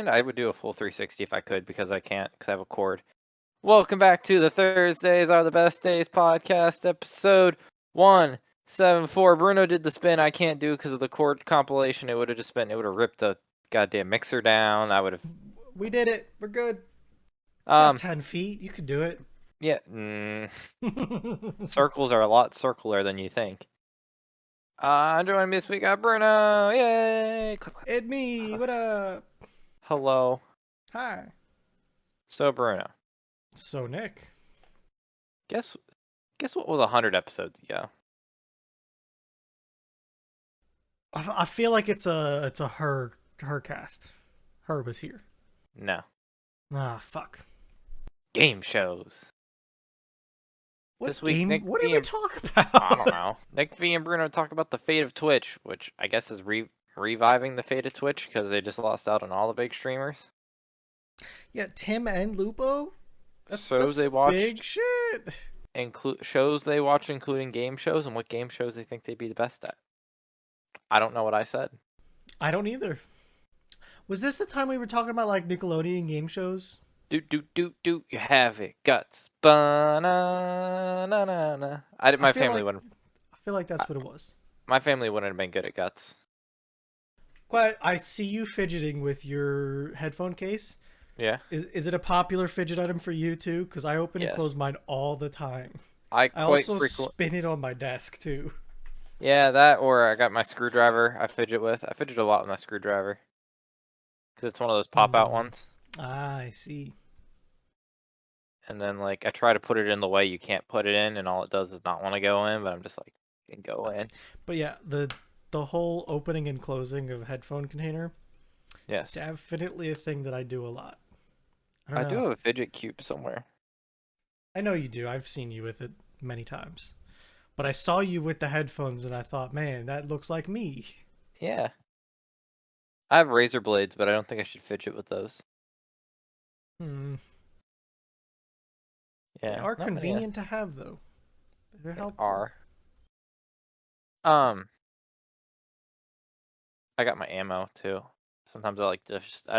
stand, I would do a full 360 if I could, because I can't, because I have a cord. Welcome back to the Thursdays Are the Best Days podcast, episode 174. Bruno did the spin. I can't do because of the cord compilation. It would have ripped the goddamn mixer down. I would have. We did it. We're good. About 10 feet. You could do it. Yeah. Circles are a lot circular than you think. Joining me this week, Bruno. Yay! It's me. What up? Hello. Hi. So, Bruno. So, Nick. Guess what was 100 episodes ago? I feel like it's a her cast. Her was here. No. Ah, fuck. Game shows. What This week, game? Nick What V did we and- talk about? I don't know. Nick V and Bruno talk about the fate of Twitch, which I guess is reviving the fate of Twitch because they just lost out on all the big streamers. Yeah, Tim and Lupo. Shows they watched. Big shit. Shows they watch, including game shows, and what game shows they think they'd be the best at. I don't know what I said. I don't either. Was this the time we were talking about like Nickelodeon game shows? Do you have it guts? Ba-na-na-na-na. My family wouldn't. I feel like that's what it was. My family wouldn't have been good at guts. Quite. I see you fidgeting with your headphone case. Yeah. Is it a popular fidget item for you too? Because I open and close mine all the time. I also spin it on my desk too. Yeah, that, or I got my screwdriver I fidget with. I fidget a lot with my screwdriver. Because it's one of those pop-out ones. Ah, I see. And then, like, I try to put it in the way you can't put it in, and all it does is not want to go in, but I'm just like, it can go in. But yeah, the whole opening and closing of a headphone container. Yes. Definitely a thing that I do a lot. I do have a fidget cube somewhere. I know you do. I've seen you with it many times. But I saw you with the headphones and I thought, man, that looks like me. Yeah. I have razor blades, but I don't think I should fidget with those. Yeah. They are convenient to have, though. They're helpful. Are. I got my ammo too. Sometimes I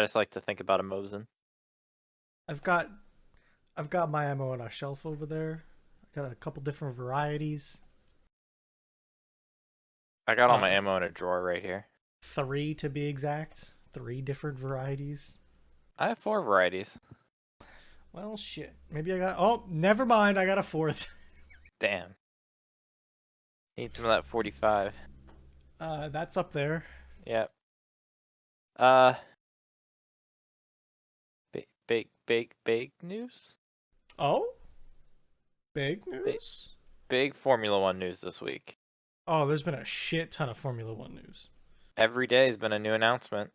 just like to think about a Mosin. I've got my ammo on a shelf over there. I got a couple different varieties. I got all my ammo in a drawer right here. 3 to be exact. 3 different varieties. I have 4 varieties. Well, shit. Maybe I got... Oh, never mind. I got a 4th. Damn. Need some of that 45. That's up there. Yep. Big news? Oh? Big news? Big Formula 1 news this week. Oh, there's been a shit ton of Formula 1 news. Every day has been a new announcement.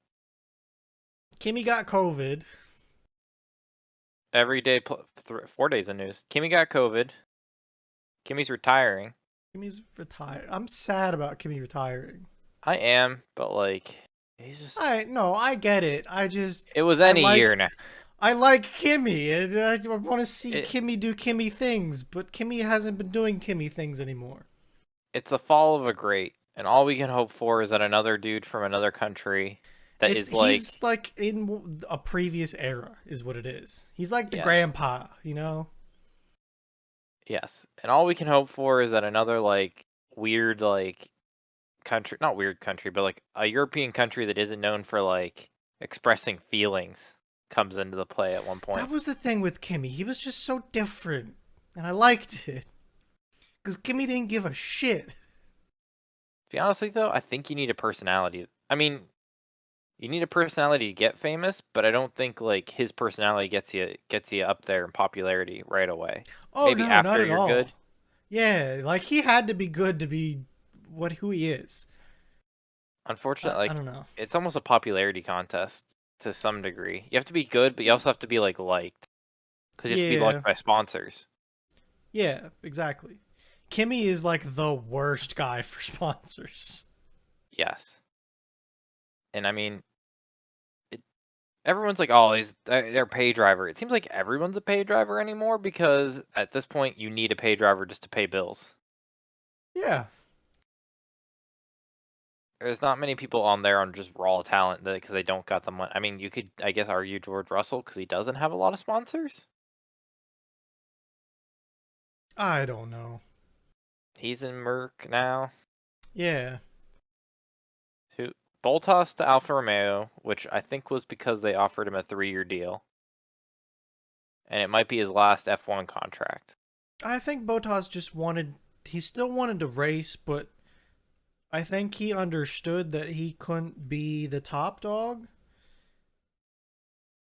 Kimi got COVID. Every day, 4 days of news. Kimi got COVID. Kimi's retiring. Kimi's retired. I'm sad about Kimi retiring. I am, but like, he's just... I get it. It was any year now. I like Kimi. I want to see Kimi do Kimi things, but Kimi hasn't been doing Kimi things anymore. It's the fall of a great, and all we can hope for is that another dude from another country he's like in a previous era is what it is. He's like the grandpa, you know? Yes. And all we can hope for is that another like weird like country, not weird country, but like a European country that isn't known for like expressing feelings comes into the play at one point. That was the thing with Kimi. He was just so different, and I liked it. Because Kimi didn't give a shit. To be honestly, though, I think you need a personality. I mean, you need a personality to get famous, but I don't think like his personality gets you up there in popularity right away. Oh, maybe no, after not at you're all. good. Yeah, like he had to be good to be who he is. Unfortunately, I don't know. It's almost a popularity contest to some degree. You have to be good, but you also have to be liked, because you have to be liked by sponsors. Yeah, exactly. Kimi is like the worst guy for sponsors. Yes. And I mean, everyone's like, oh, they're a pay driver. It seems like everyone's a pay driver anymore because at this point you need a pay driver just to pay bills. Yeah. there's not many people on there on just raw talent because they don't got the money. I mean, you could, I guess, argue George Russell because he doesn't have a lot of sponsors. I don't know. He's in Merc now. Yeah. Who Boltas to Alfa Romeo, which I think was because they offered him a 3-year deal, and it might be his last F1 contract. I think Bottas just wanted. He still wanted to race, but I think he understood that he couldn't be the top dog.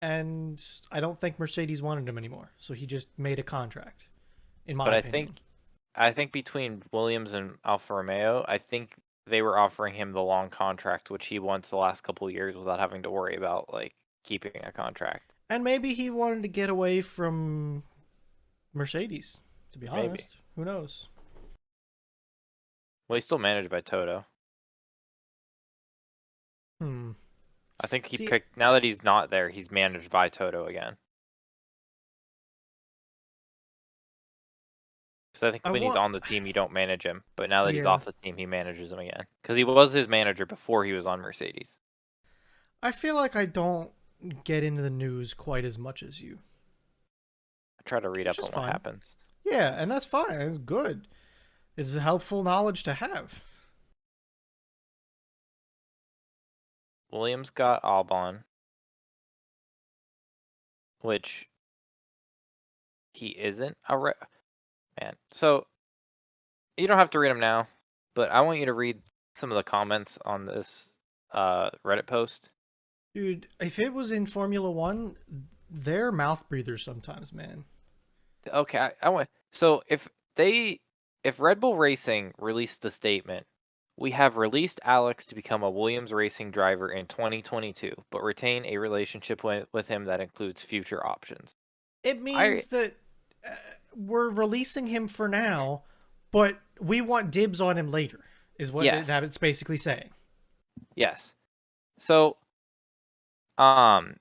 And I don't think Mercedes wanted him anymore. So he just made a contract, in my But opinion. I think between Williams and Alfa Romeo, I think they were offering him the long contract, which he wants the last couple of years without having to worry about like keeping a contract. And maybe he wanted to get away from Mercedes, to be Maybe. honest. Who knows? Well, he's still managed by Toto. Hmm. I think he See, picked, now that he's not there, he's managed by Toto again. Because I think I when he's want. on the team, you don't manage him. But now that he's Yeah. off the team, he manages him again. Because he was his manager before he was on Mercedes. I feel like I don't get into the news quite as much as you, I try to read which up is on what fine. happens. Yeah, and that's fine. It's good. It's helpful knowledge to have. Williams got Albon, which he isn't a man. So you don't have to read them now, but I want you to read some of the comments on this Reddit post. Dude, if it was in Formula One, they're mouth breathers sometimes, man. Okay, I want. So if Red Bull Racing released the statement, we have released Alex to become a Williams Racing driver in 2022, but retain a relationship with him that includes future options. It I means that uh, we're releasing him for now, but we want dibs on him later, is what yes, that it's basically saying. yes. So um,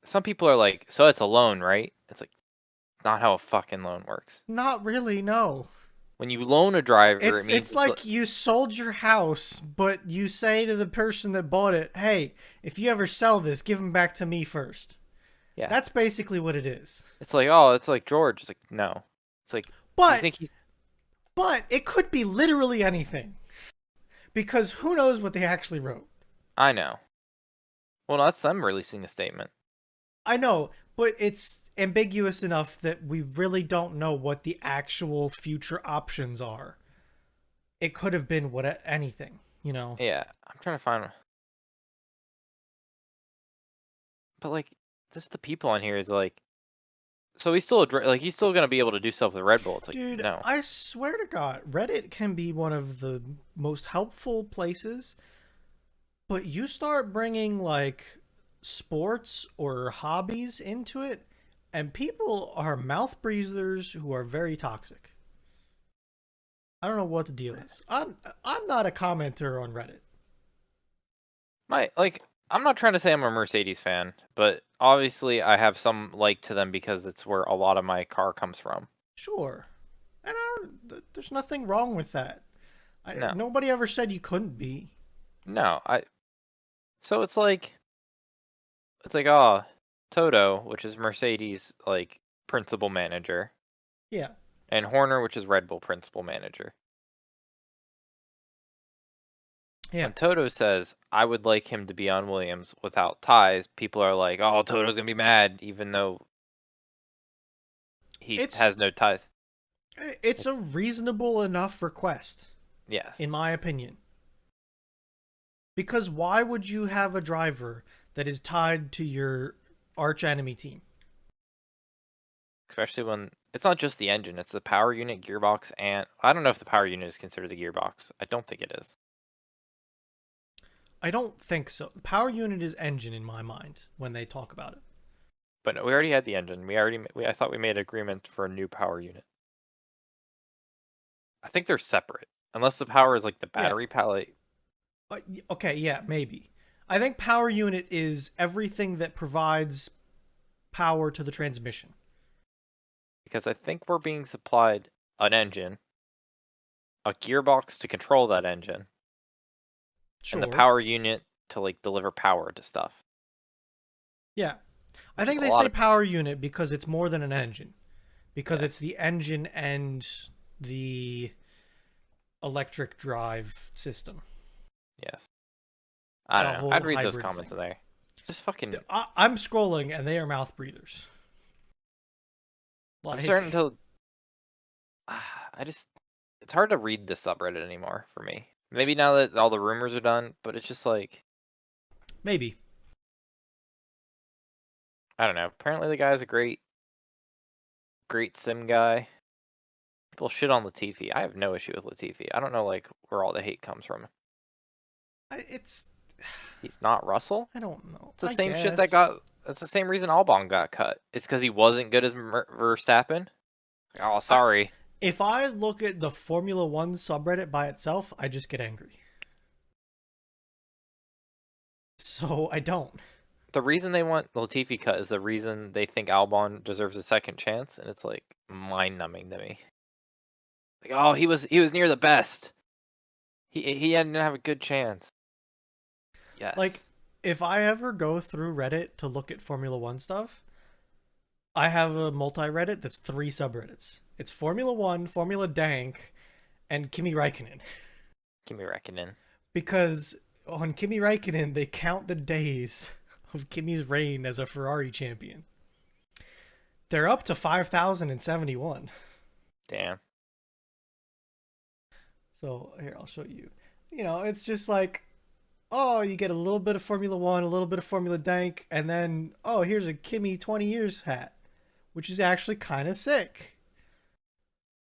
some people are like, so it's a loan, right? It's like not how a fucking loan works. Not really, no. When you loan a driver, it means It's like you sold your house, but you say to the person that bought it, "Hey, if you ever sell this, give them back to me first." yeah. That's basically what it is. It's like, oh, it's like George. It's like, no. It's like, do you But think he's? it could be literally anything because who knows what they actually wrote. I know. Well, that's them releasing a statement. I know, but it's ambiguous enough that we really don't know what the actual future options are. It could have been what anything, you know. Yeah, I'm trying to find. But like, just the people on here is like, so he's still like he's still gonna be able to do stuff with Red Bull. It's like, Dude, no. I swear to God, Reddit can be one of the most helpful places, but you start bringing like sports or hobbies into it, and people are mouth breathers who are very toxic. I don't know what the deal is. I'm not a commenter on Reddit. I'm not trying to say I'm a Mercedes fan, but obviously I have some like to them because it's where a lot of my car comes from. Sure, and there's nothing wrong with that. No, Nobody ever said you couldn't be. no, so it's like oh, Toto, which is Mercedes like principal manager, Yeah, and Horner, which is Red Bull principal manager. yeah. When Toto says, I would like him to be on Williams without ties, people are like, oh, Toto's going to be mad, even though he It's has no ties. it's a reasonable enough request, Yes. in my opinion. Because why would you have a driver that is tied to your arch enemy team? Especially when it's not just the engine, it's the power unit, gearbox, and I don't know if the power unit is considered the gearbox. I don't think it is. I don't think so. Power unit is engine in my mind when they talk about it. But no, we already had the engine. I thought we made an agreement for a new power unit. I think they're separate. Unless the power is like the Yeah. battery palette. Okay, yeah, maybe. I think power unit is everything that provides power to the transmission. Because I think we're being supplied an engine, a gearbox to control that engine, and the Sure. power unit to like deliver power to stuff. Yeah. I Which is think a they lot say of power unit because it's more than an engine. Because yes, it's the engine and the electric drive system. yes. I don't The know. whole I'd read those hybrid comments thing. there. Just fucking. I'm scrolling and they are mouth breathers. I'm starting Like, to. I just. It's hard to read this subreddit anymore for me. Maybe now that all the rumors are done, but it's just like maybe. I don't know. Apparently the guy's a great sim guy. People shit on Latifi. I have no issue with Latifi. I don't know like where all the hate comes from. It's. He's not Russell. I don't know. It's the I same shit that guess. got. That's the same reason Albon got cut. It's because he wasn't good as Verstappen. Oh, I, sorry. if I look at the Formula One subreddit by itself, I just get angry. So I don't. The reason they want Latifi cut is the reason they think Albon deserves a second chance, and it's like mind numbing to me. Like, oh, he was near the best. He didn't have a good chance. Like, Yes. if I ever go through Reddit to look at Formula One stuff, I have a multi Reddit that's 3 subreddits. It's Formula One, Formula Dank, and Kimi Räikkönen. Kimi Räikkönen. Because on Kimi Räikkönen, they count the days of Kimi's reign as a Ferrari champion. They're up to 5,071. Damn. So here, I'll show you. You know, it's just like, oh, you get a little bit of Formula One, a little bit of Formula Dank, and then, oh, here's a Kimi 20 years hat, which is actually kind of sick.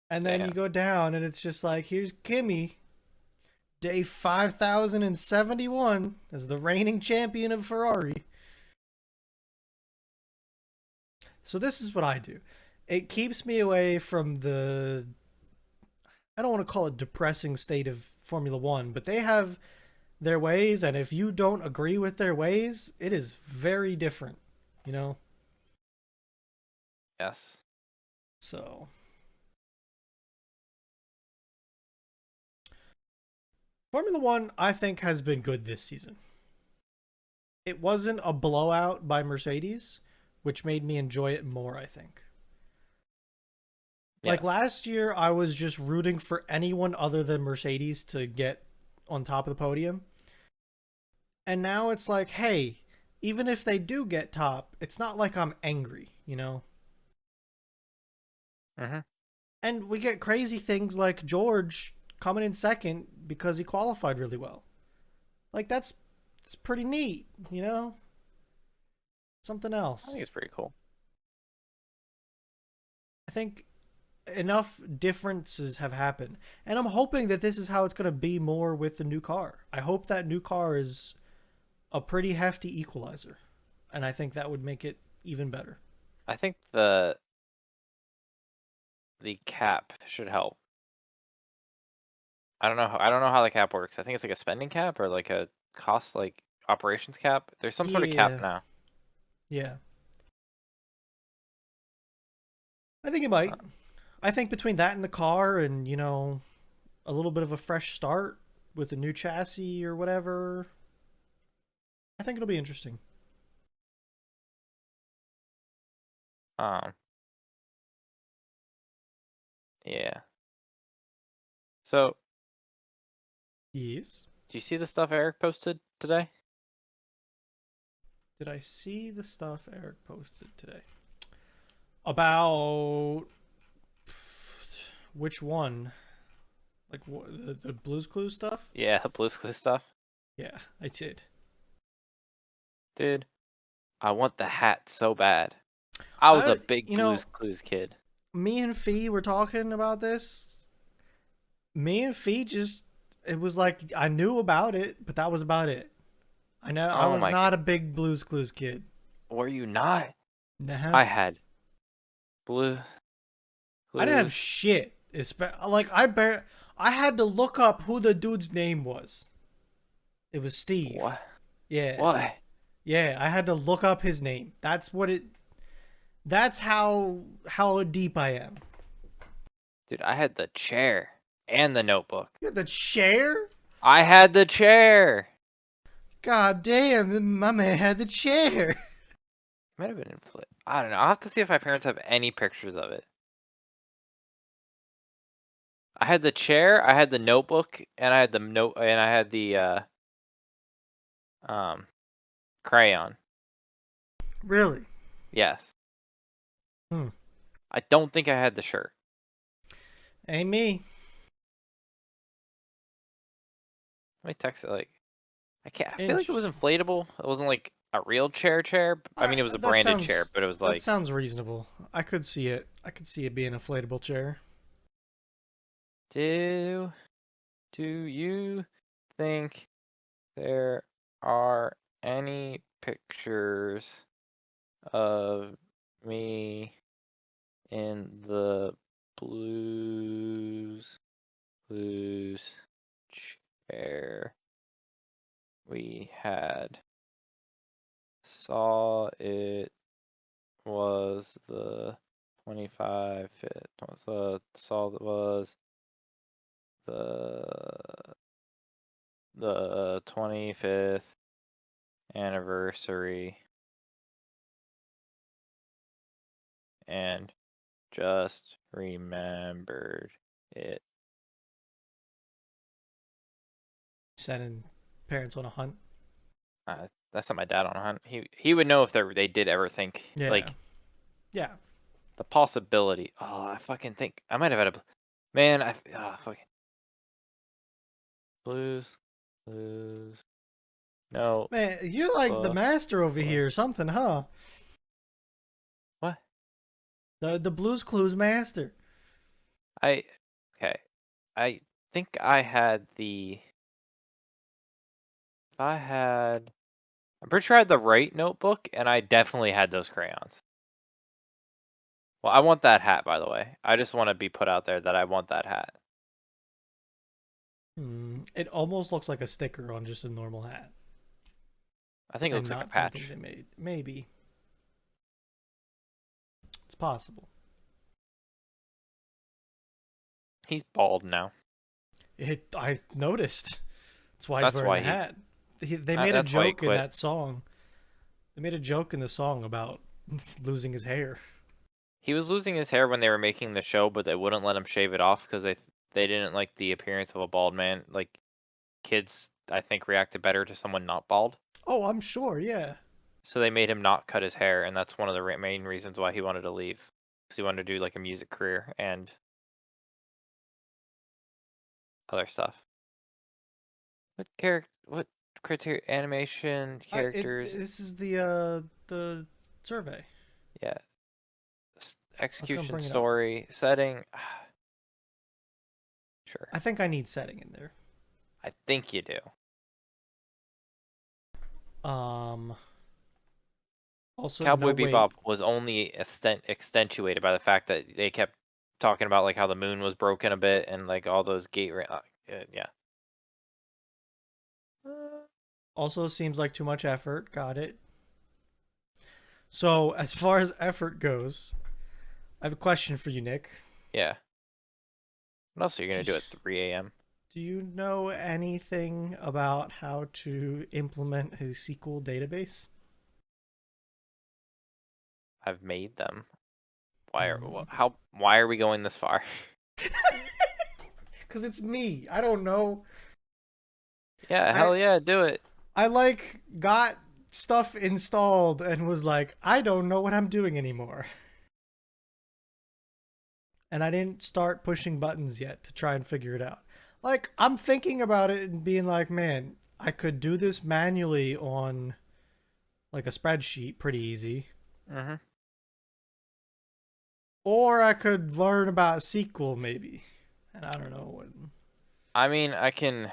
And then Damn. you go down, and it's just like, here's Kimi, day 5,071 as the reigning champion of Ferrari. So this is what I do. It keeps me away from the, I don't want to call it depressing state of Formula One, but they have their ways, and if you don't agree with their ways, it is very different, you know? Yes. So Formula One, I think, has been good this season. It wasn't a blowout by Mercedes, which made me enjoy it more, I think. Yes. Like last year, I was just rooting for anyone other than Mercedes to get on top of the podium. And now it's like, hey, even if they do get top, it's not like I'm angry, you know? Mm-hmm. And we get crazy things like George coming in second because he qualified really well. Like that's pretty neat, you know? Something I else. think it's pretty cool. I think enough differences have happened. And I'm hoping that this is how it's going to be more with the new car. I hope that new car is a pretty hefty equalizer. And I think that would make it even better. I think the cap should help. I don't know. I don't know how the cap works. I think it's like a spending cap or like a cost like operations cap. There's some sort of cap now. Yeah. I think it might. I think between that and the car and, you know, a little bit of a fresh start with a new chassis or whatever, I think it'll be interesting. Yeah. So, Yes. do you see the stuff Eric posted today? Did I see the stuff Eric posted today? About which one? Like the Blue's Clues stuff? Yeah, the Blue's Clues stuff. Yeah, I did. Dude, I want the hat so bad. I was a big you know, Blue's Clues kid. me and Fee were talking about this. Me and Fee just, it was like I knew about it, but that was about it. I know I Oh was my not a big Blue's Clues kid. Were you not? Nah. I had Blue I didn't have Clues. shit. Like I had to look up who the dude's name was. It was Steve. What? Yeah. What? Yeah, I had to look up his name. That's how deep I am. Dude, I had the chair and the notebook. You had the chair? I had the chair. God damn, my man had the chair. It might have been inflated. I don't know. I'll have to see if my parents have any pictures of it. I had the chair, I had the notebook, and I had the um crayon. Really? Yes. Hmm. I don't think I had the shirt. Ain't me. Let me text it like I can't. I feel like it was Interesting. inflatable. It wasn't like a real chair. I mean, it was a That branded chair, sounds but it was that like, sounds reasonable. I could see it. I could see it being an inflatable chair. do you think there are any pictures of me in the blues chair we had? Saw it was the 25 fit was saw that was the 25th anniversary and just remembered it. Sending parents on a hunt. That's not my dad on a hunt. He would know if they did ever think Yeah. like Yeah. the possibility. Oh, I fucking think I might have had a man. Fucking blues, blues. No, Man, you're like the book. master over Book. here, or something, huh? What? The Blues Clues master. I okay. I think I had the. If I had, I'm pretty sure I had the right notebook, and I definitely had those crayons. Well, I want that hat, by the way. I just want to be put out there that I want that hat. It almost looks like a sticker on just a normal hat, I think it and looks like a not something patch. they made. Maybe it's possible. He's bald now. I noticed. That's why he's That's wearing why the he. hat. They made a That's why he joke in quit. that song. They made a joke in the song about losing his hair. He was losing his hair when they were making the show, but they wouldn't let him shave it off because they didn't like the appearance of a bald man. Like kids, I think reacted better to someone not bald. Oh, I'm sure. Yeah. So they made him not cut his hair, and that's one of the main reasons why he wanted to leave. Because he wanted to do like a music career and other stuff. What criteria? Animation characters. This is the survey. Yeah. I was gonna Execution, bring it up. story, setting. Sure. I think I need setting in there. I think you do. Um. Also, Cowboy no Bebop wait. was only extenuated by the fact that they kept talking about like how the moon was broken a bit and like all those yeah. Also, seems like too much effort. Got it. So, as far as effort goes, I have a question for you, Nick. Yeah. What else are you gonna do at 3 a.m.? Do you know anything about how to implement a SQL database? I've made them. Mm. Why are we going this far? Because it's me. I don't know. Yeah, I hell yeah, do it. I like got stuff installed and was like, I don't know what I'm doing anymore. And I didn't start pushing buttons yet to try and figure it out. Like, I'm thinking about it and being like, man, I could do this manually on like a spreadsheet pretty easy. Mhm. Or I could learn about SQL maybe. And I don't know what I mean, I've done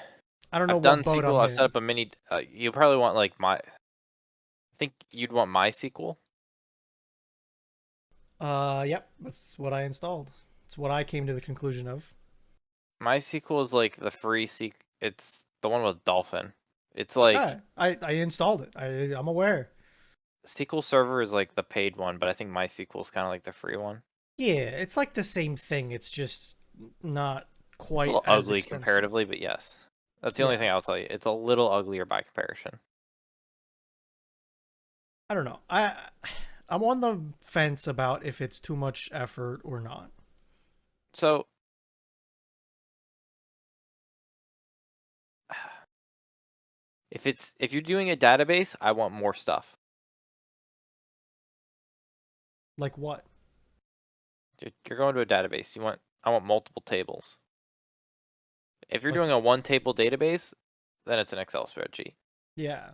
what boat SQL. I'm I've set in. up a mini. You probably want like my. I think you'd want MySQL. Yep, that's what I installed. It's what I came to the conclusion of. MySQL is like the free SQL. It's the one with Dolphin. It's like Ah, I installed it. I'm aware. SQL Server is like the paid one, but I think MySQL is kind of like the free one. Yeah, it's like the same thing. It's just not It's a quite little as ugly extensive. comparatively, but yes. That's the only Yeah. thing I'll tell you. It's a little uglier by comparison. I don't know. I'm on the fence about if it's too much effort or not. So if you're doing a database, I want more stuff. Like what? You're going to a database. I want multiple tables. If you're Like doing a one table database, then it's an Excel spreadsheet. yeah.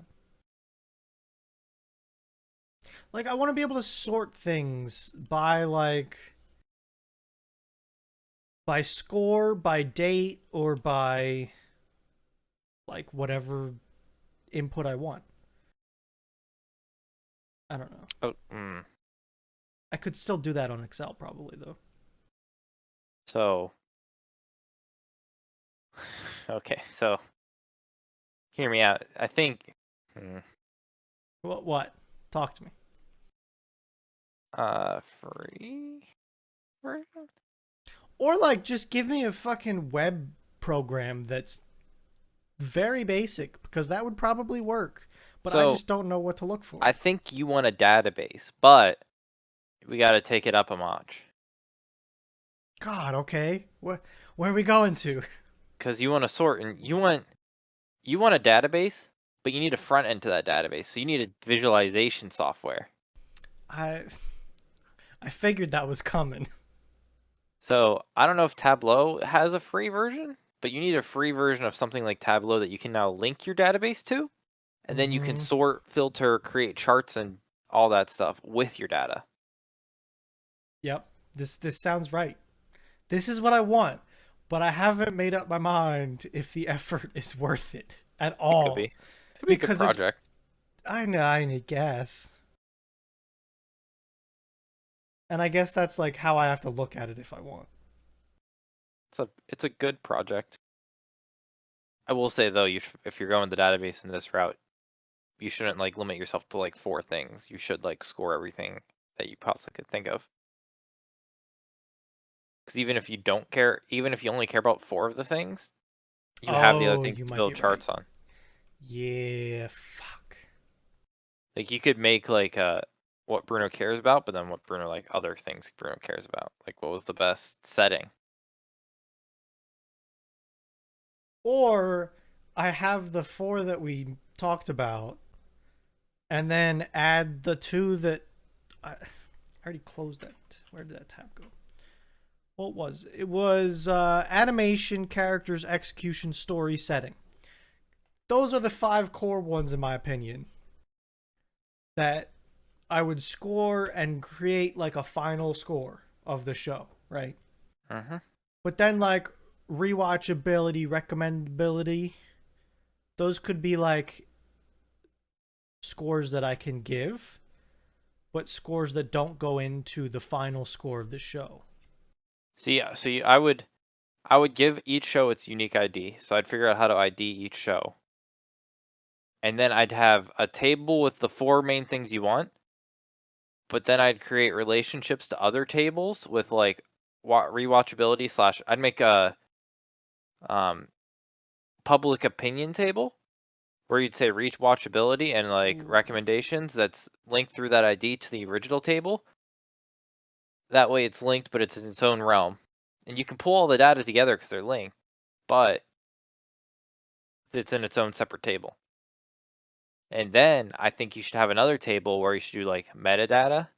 Like I want to be able to sort things by by score, by date, or by like whatever input I want. I don't know. Oh, I could still do that on Excel probably though. so okay, so hear me out. I think What? Talk to me. free version. Or like just give me a fucking web program that's very basic because that would probably work. But I So just don't know what to look for. I think you want a database, but we got to take it up a notch. God, okay. Where are we going to? Because you want to sort, and you want a database, but you need a front end to that database. So you need a visualization software. I I figured that was coming. So I don't know if Tableau has a free version, but you need a free version of something like Tableau that you can now link your database to, and then you can sort, filter, create charts, and all that stuff with your data. Yep. This sounds right. This is what I want, but I haven't made up my mind if the effort is worth it at It could all. be. It'd be a good Because project. I know, I guess. And I guess that's like how I have to look at it if I want. It's a good project. I will say though, if you're going the database in this route, you shouldn't like limit yourself to like 4 things. You should like score everything that you possibly could think of. Because even if you don't care, even if you only care about 4 of the things, you have the other Oh, things you to might be build right. charts on. Yeah, fuck. Like you could make like what Bruno cares about, but then what Bruno like other things Bruno cares about. Like what was the best setting? Or I have the 4 that we talked about and then add the 2 that I already closed that. Where did that tab go? What was it? It was animation, characters, execution, story, setting. Those are the 5 core ones, in my opinion, that I would score and create like a final score of the show, right? Mm-hmm. But then like rewatchability, recommendability, those could be like scores that I can give, but scores that don't go into the final score of the show. I would give each show its unique ID. So I'd figure out how to ID each show. And then I'd have a table with the 4 main things you want, but then I'd create relationships to other tables with like rewatchability slash I'd make a um public opinion table where you'd say reach watchability and like Ooh. recommendations that's linked through that ID to the original table. That way it's linked, but it's in its own realm. And you can pull all the data together because they're linked, but it's in its own separate table. And then I think you should have another table where you should do like metadata.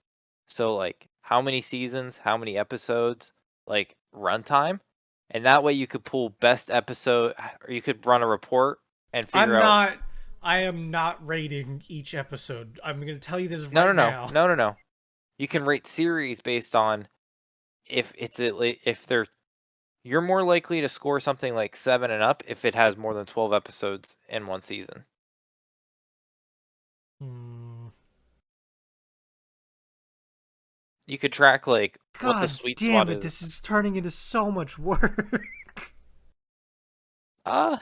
So like how many seasons, how many episodes, like runtime. And that way you could pull best episode or you could run a report and figure out I am not rating each episode. I'm going to tell you this no right no no now. no no no. You can rate series based on if they're you're more likely to score something like 7 and up if it has more than 12 episodes in one season. Hmm. You could track like what the God sweet damn spot it, is. this is turning into so much work. Ah,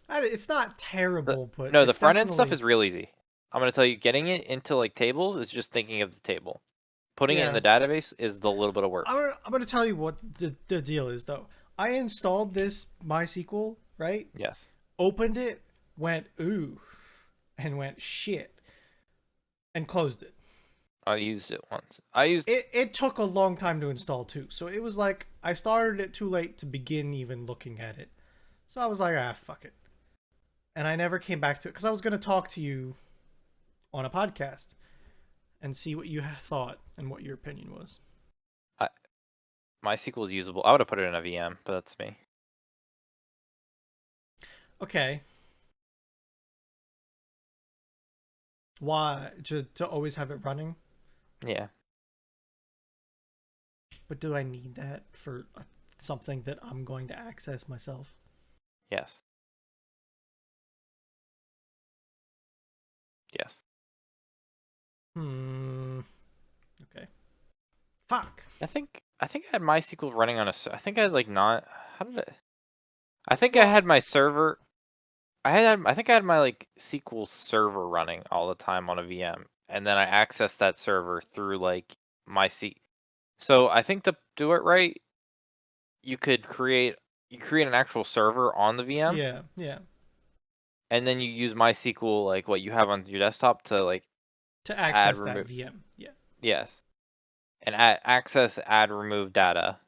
It's not terrible, but no, the it's front end stuff definitely is real easy. I'm gonna tell you, getting it into like tables is just thinking of the table. Putting it in yeah. the database is the little bit of work. I'm gonna tell you what the deal is though. I installed this MySQL, right? Yes. Opened it, went ooh, and went shit, and closed it. I used it once. I used. It took a long time to install too, so it was like I started it too late to begin even looking at it. So I was like, fuck it, and I never came back to it because I was gonna talk to you on a podcast and see what you thought and what your opinion was. MySQL is usable. I would have put it in a VM, but that's me. Okay. Why? To always have it running? Yeah. But do I need that for something that I'm going to access myself? Yes. Yes. Okay. Fuck. I think I had MySQL running on a. I think I had like not. How did I? I think I Well, had my server. I think I had my like SQL server running all the time on a VM, and then I accessed that server through like my C. So I think to do it right, you create an actual server on the VM, yeah, yeah. and then you use MySQL like what you have on your desktop to like To add access that remove. VM. Yeah. Yes, and add remove data,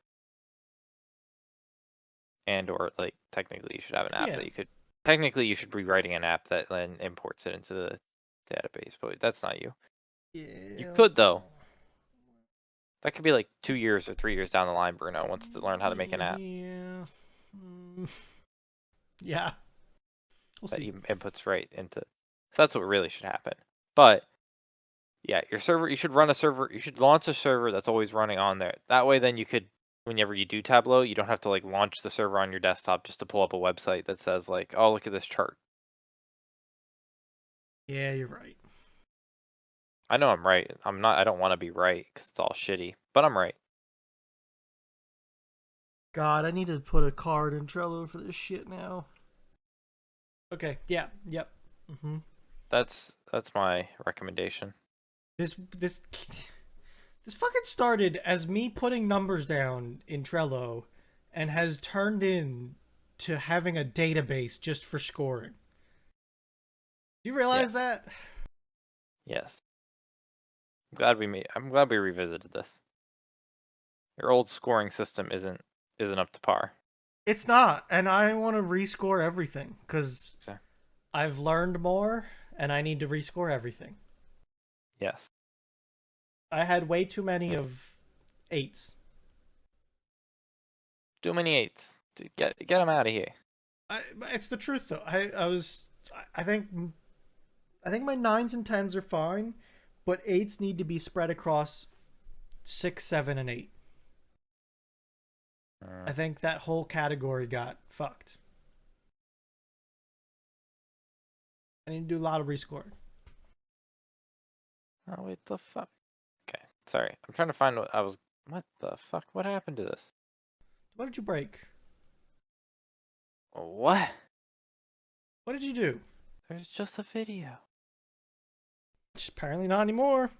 and or like technically you should have an app Yeah. that you could. Technically, you should be writing an app that then imports it into the database, but that's not you. You Yeah. could though. That could be like 2 years or 3 years down the line. Bruno wants to learn how to make an app Yeah. Yeah. We'll that see. he inputs right into. So that's what really should happen. But yeah, your server, you should run a server. You should launch a server that's always running on there. That way, then you could, whenever you do Tableau, you don't have to like launch the server on your desktop just to pull up a website that says like, oh, look at this chart. Yeah, you're right. I know I'm right. I'm not. I don't want to be right because it's all shitty, but I'm right. God, I need to put a card in Trello for this shit now. Okay. Yeah. Yep. That's my recommendation. This this fucking started as me putting numbers down in Trello and has turned in to having a database just for scoring. Do you realize Yes. that? Yes. I'm glad we revisited this. Your old scoring system isn't up to par. It's not, and I want to rescore everything because So, I've learned more and I need to rescore everything. yes. I had way too many of 8s. Too many eights. Get them out of here. It's the truth though. I think my 9s and 10s are fine, but 8s need to be spread across 6, 7, and 8. I think that whole category got fucked. I need to do a lot of rescoring. Oh wait, the fuck. Okay, sorry. I'm trying to find what I was. What the fuck? What happened to this? What did you break? What? What did you do? There's just a video. Apparently not anymore.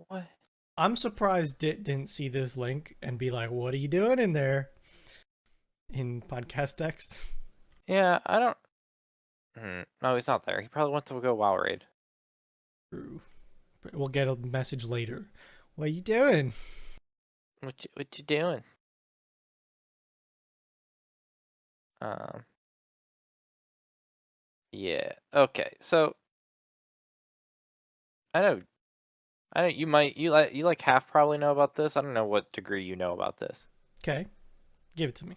What? I'm surprised Dit didn't see this link and be like, "What are you doing in there?" In podcast text. Yeah, I don't. No, he's not there. He probably went to go WoW raid. True. But we'll get a message later. What are you doing? What you doing? Um. Yeah. Okay. So I know. I know you like half probably know about this. I don't know what degree you know about this. Okay, give it to me.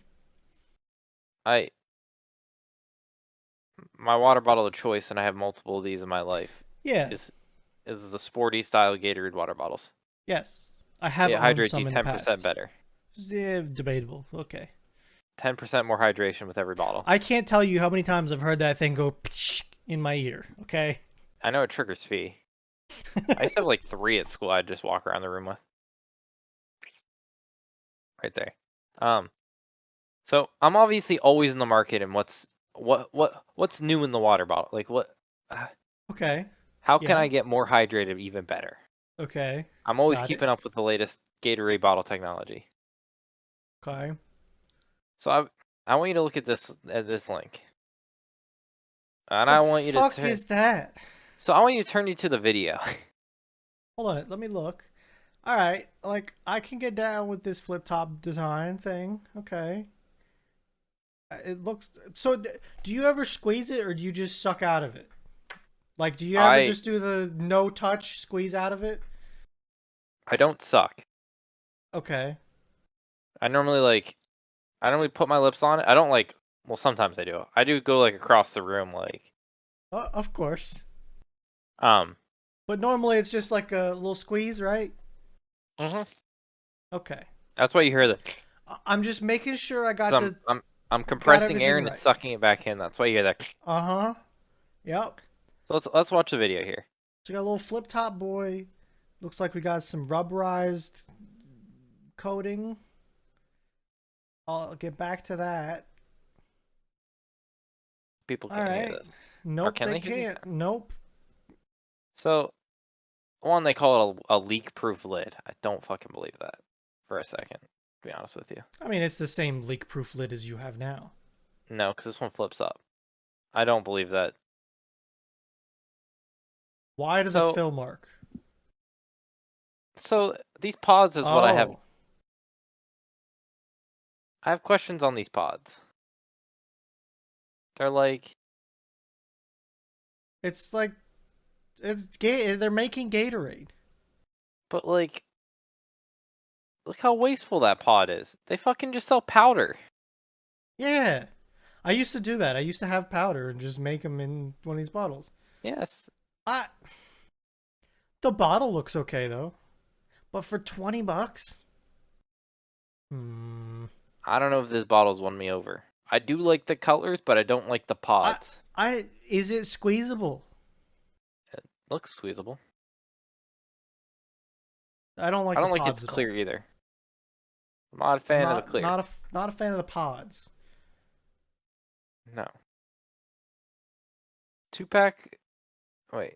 My water bottle of choice, and I have multiple of these in my life. Yeah. Is the sporty style Gatorade water bottles. Yes. I have It owned hydrates some you in the 10% past. better. Yeah, debatable. Okay. 10% more hydration with every bottle. I can't tell you how many times I've heard that thing go in my ear. Okay. I know it triggers Fee. I used to have like 3 at school. I'd just walk around the room with. Right there. So I'm obviously always in the market, and what's new in the water bottle? Like what? Okay. How can Yeah. I get more hydrated even better? Okay. I'm always Got it. keeping up with the latest Gatorade bottle technology. Okay. So I want you to look at this link, and The I want you to fuck turn. is that? So I want you to turn you to the video. Hold on, let me look. All right, like I can get down with this flip top design thing. Okay. It looks so. Do you ever squeeze it or do you just suck out of it? Like, do you ever I just do the no touch squeeze out of it? I don't suck. Okay. I normally put my lips on it. I don't like. Well, sometimes I do. I do go like across the room, like Of course. um. But normally it's just like a little squeeze, right? Mhm. Okay. That's why you hear the. I'm just making sure I Cause got I'm got compressing air everything and it's right. sucking it back in. That's why you hear that. Uh-huh. Yep. So let's watch the video here. So we got a little flip top boy. Looks like we got some rubberized coating. I'll get back to that. People All can't hear right. this, or Nope, can they they hear this? can't. Nope. So one, they call it a leak-proof lid. I don't fucking believe that for a second. To be honest with you, I mean, it's the same leak-proof lid as you have now. no, because this one flips up. I don't believe that. Wide of the So fill mark. so these pods is what I have. Oh, I have questions on these pods. They're like, it's like they're making Gatorade. but like, look how wasteful that pod is. They fucking just sell powder. Yeah. I used to do that. I used to have powder and just make them in one of these bottles. Yes, I The bottle looks okay though. But for 20 bucks? Hmm. I don't know if this bottle's won me over. I do like the colors, but I don't like the I pods. I is it squeezable? It looks squeezable. I don't I like the don't like it's pods at all. clear either. I'm not a I'm fan of the clear. not a fan of the pods. No. 2-pack. Wait.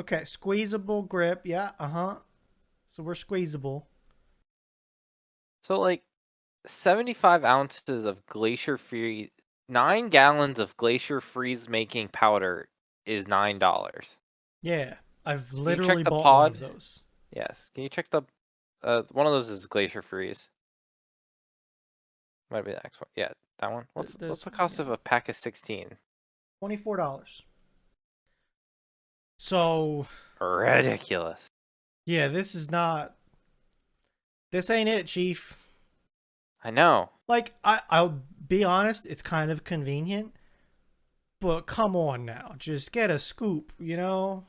Okay, squeezable grip. Yeah, uh-huh. So we're squeezable. So like 75 ounces of glacier free 9 gallons of glacier freeze making powder is $9. Yeah, I've Can you check literally the bought one of pod? those. Yes. Can you check the one of those is glacier freeze. Might be the next one. Yeah, that one. What's There's the cost yeah, of a pack of 16? $24. So, Ridiculous. yeah, this ain't it, Chief. I know. Like I'll be honest, it's kind of convenient, but come on now. Just get a scoop, you know?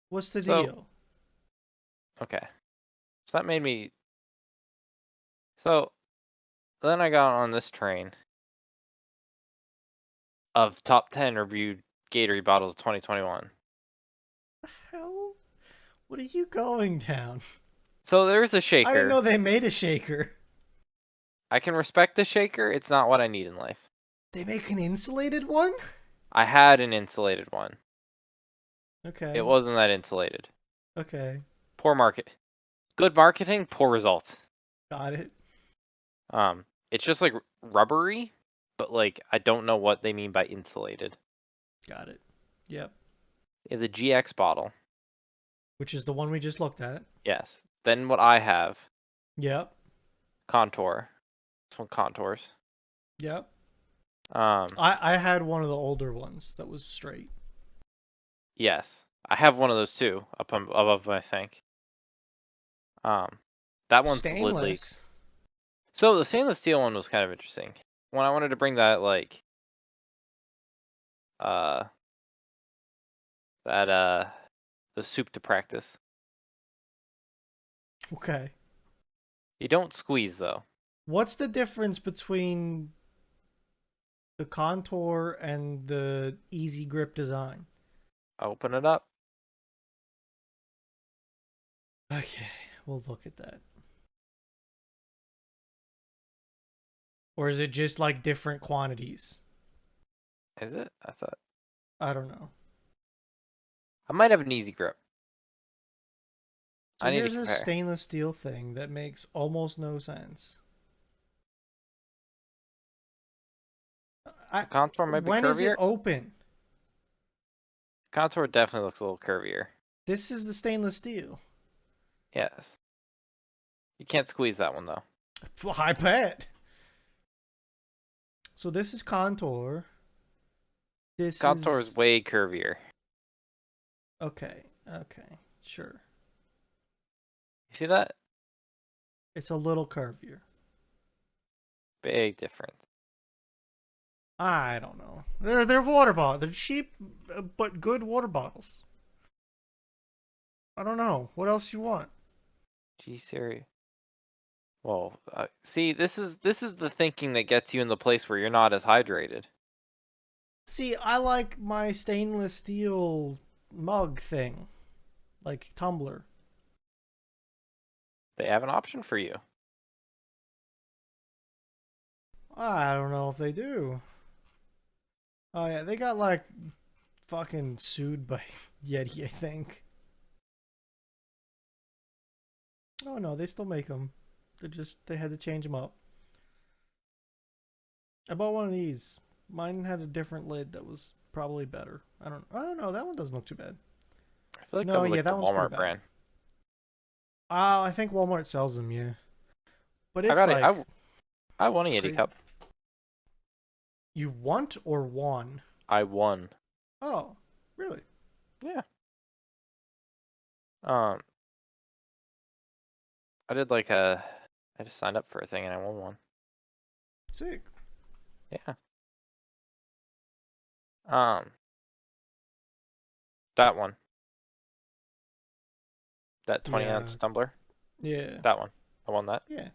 What's the So, deal? okay. So that made me so then I got on this train of top 10 reviewed Gatorade bottles of 2021. Hell? What are you going down? So there's a I didn't shaker. know they made a shaker. I can respect the shaker. It's not what I need in life. They make an insulated one? I had an insulated one. It Okay. wasn't that insulated. Okay. Poor market. Good marketing, poor results. Got it. It's just like rubbery, but like I don't know what they mean by insulated. Got it. Yep. It's a GX bottle. Which is the one we just looked at. Yes. Then what I have, Yep. contour. This one contours. Yep. Um, I had one of the older ones that was straight. yes. I have one of those too, above my sink. That one's lid leaks. Stainless. So the stainless steel one was kind of interesting. When I wanted to bring that like uh that the soup to practice. Okay. You don't squeeze though. What's the difference between the contour and the easy grip design? Open it up. Okay, we'll look at that. Or is it just like different quantities? Is it? I thought I don't know. I might have an easy grip. So I need to here's a compare. stainless steel thing that makes almost no sense. The contour might be When is it curvier. open? Contour definitely looks a little curvier. This is the stainless steel. Yes. You can't squeeze that one though. I bet. So this is contour. This Contour is is way curvier. okay. Okay, sure. You see that? It's a little curvier. Big difference. I don't know. They're water bottles. They're cheap, but good water bottles. I don't know. What else you want? G series. Well, see, this is the thinking that gets you in the place where you're not as hydrated. See, I like my stainless steel mug thing, like tumbler. They have an option for you. I don't know if they do. Oh yeah, they got like fucking sued by Yeti, I think. Oh no, they still make them. They had to change them up. I bought one of these. Mine had a different lid that was probably better. I don't know. That one doesn't look too bad. I feel like that No, was yeah, like the that one's pretty Walmart bad. brand. I think Walmart sells them, yeah. But I it's got it. like I won a Yeti crazy. cup. You want or won? I won. Oh, really? Yeah. Um, I did like I just signed up for a thing and I won one. Sick. Yeah. Um, that one. That 20-ounce Yeah. tumbler. Yeah. That one. I won that. Yeah.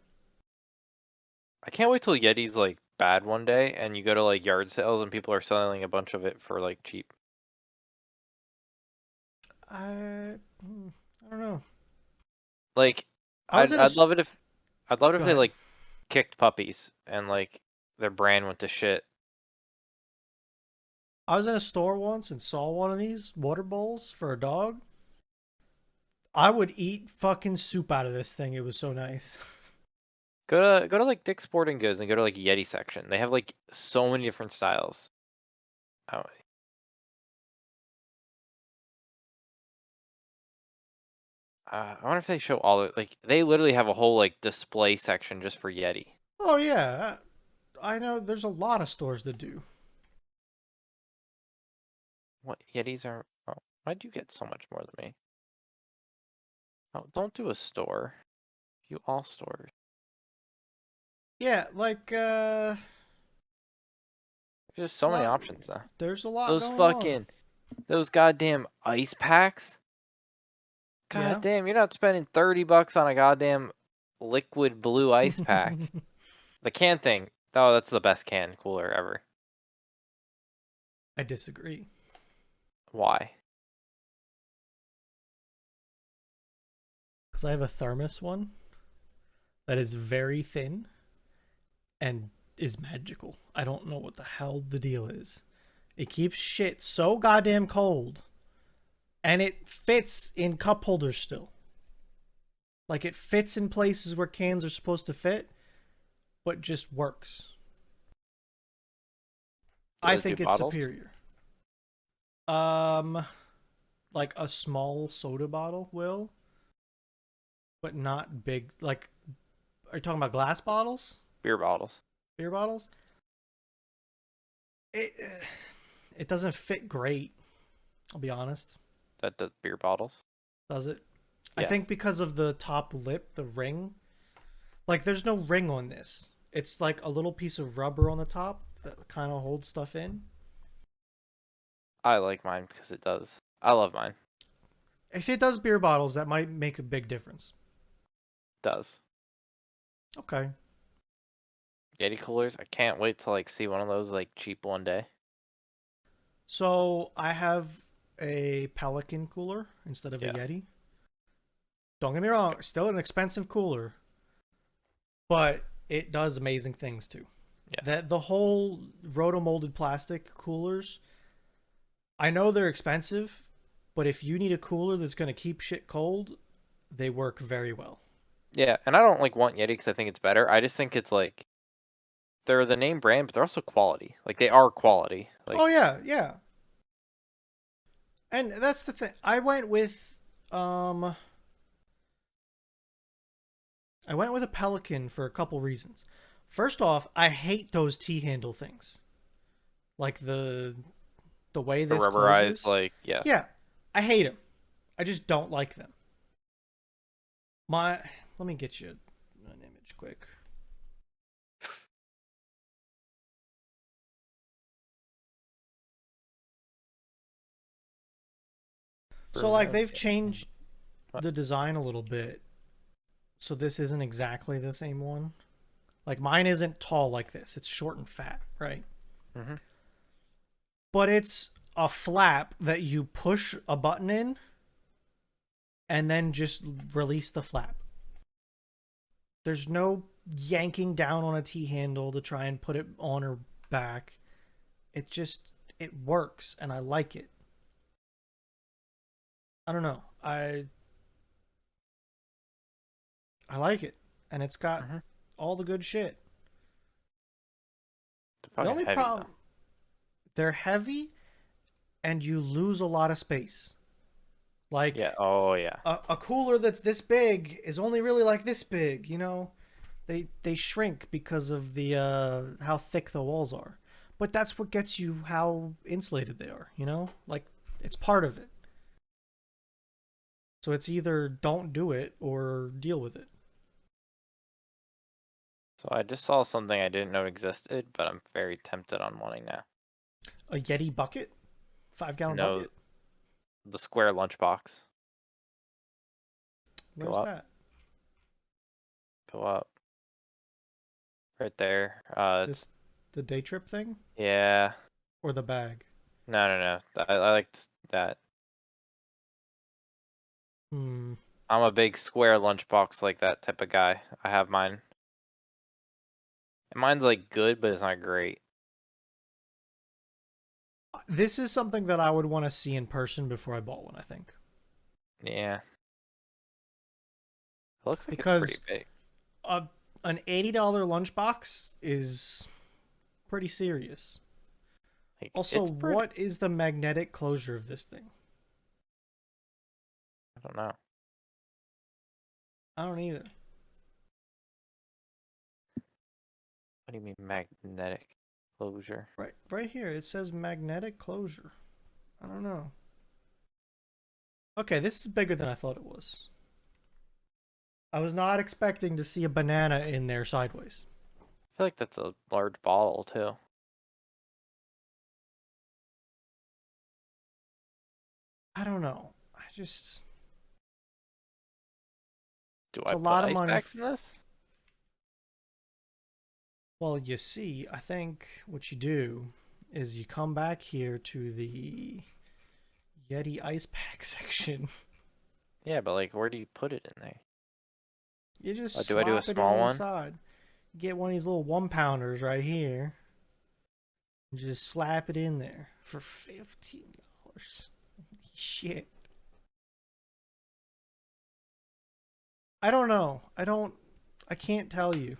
I can't wait till Yeti's like bad one day and you go to like yard sales and people are selling a bunch of it for like cheap. I don't know. Like I was in a. I'd love it if Go they ahead. like kicked Puppies and like their brand went to shit. I was in a store once and saw one of these water bowls for a dog. I would eat fucking soup out of this thing. It was so nice. Go to like Dick's Sporting Goods and go to like Yeti section. They have like so many different styles. Oh, I wonder if they show all the like they literally have a whole like display section just for Yeti. Oh yeah, I know. There's a lot of stores that do. What Yetis are? Oh, why'd you get so much more than me? Oh, don't do a store. You all stores. Yeah, like There's just so many lot, options now. there's a lot Those going on. fucking those goddamn ice packs. God Yeah. damn, you're not spending $30 on a goddamn liquid blue ice pack. The can thing. Oh, that's the best can cooler ever. I disagree. Why? Because I have a thermos one that is very thin and is magical. I don't know what the hell the deal is. It keeps shit so goddamn cold. And it fits in cup holders still. Like it fits in places where cans are supposed to fit, but just works. I Does it do think it's bottles? superior. Um like a small soda bottle will, but not big. Like, are you talking about glass bottles? Beer bottles. Beer bottles? It it doesn't fit great. I'll be honest. That does beer bottles. Does it? I Yes. think because of the top lip, the ring. Like, there's no ring on this. It's like a little piece of rubber on the top that kind of holds stuff in. I like mine because it does. I love mine. If it does beer bottles, that might make a big difference. It does. Okay. Yeti coolers. I can't wait to like see one of those like cheap one day. So I have a Pelican cooler instead of a Yes. Yeti. Don't get me wrong, still an expensive cooler, but it does amazing things too. Yeah. That the whole rotomolded plastic coolers, I know they're expensive, but if you need a cooler that's going to keep shit cold, they work very well. Yeah, and I don't like want Yeti because I think it's better. I just think it's like they're the name brand, but they're also quality. Like they are quality. Like Oh yeah, yeah. And that's the thing. Um I went with a Pelican for a couple reasons. First off, I hate those T-handle things. Like the way the this rubberized, closes. like yes. Yeah, I hate them. I just don't like them. My Let me get you an image quick. So like Bruno they've King. changed What? the design a little bit. So this isn't exactly the same one. Like mine isn't tall like this. It's short and fat, right? Mm-hmm. But it's a flap that you push a button in and then just release the flap. There's no yanking down on a T handle to try and put it on or back. It just it works and I like it. I don't know. I like it and it's got Mm-hmm. all the good shit. It's The fucking only heavy though. problem, they're heavy and you lose a lot of space. Yeah. Like Oh yeah. a cooler that's this big is only really like this big, you know? They shrink because of the how thick the walls are. But that's what gets you how insulated they are, you know? Like it's part of it. So it's either don't do it or deal with it. So I just saw something I didn't know existed, but I'm very tempted on wanting now. A Yeti bucket? 5 gallon No, bucket? the square lunchbox. Go Where's up. that? Go up. Right there. It's This the day trip thing? yeah. Or the bag? No, no, no. I liked that. Hmm. I'm a big square lunchbox like that type of guy. I have mine. And mine's like good, but it's not great. This is something that I would want to see in person before I bought one, I think. Yeah. It looks like it's pretty Because big. a an $80 lunchbox is pretty serious. Like Also, it's pretty. what is the magnetic closure of this thing? I don't know. I don't either. What do you mean magnetic closure? Right here, it says magnetic closure. I don't know. Okay, this is bigger than I thought it was. I was not expecting to see a banana in there sideways. I feel like that's a large bottle too. I don't know. I just Do it's I a put lot of ice money. packs in this? Well, you see, I think what you do is you come back here to the Yeti ice pack section. Yeah, but like where do you put it in there? You just Do I do a slap it into small the one? side. You get one of these little 1 pounders right here. And just slap it in there for $15. Shit. I don't know. I can't tell you.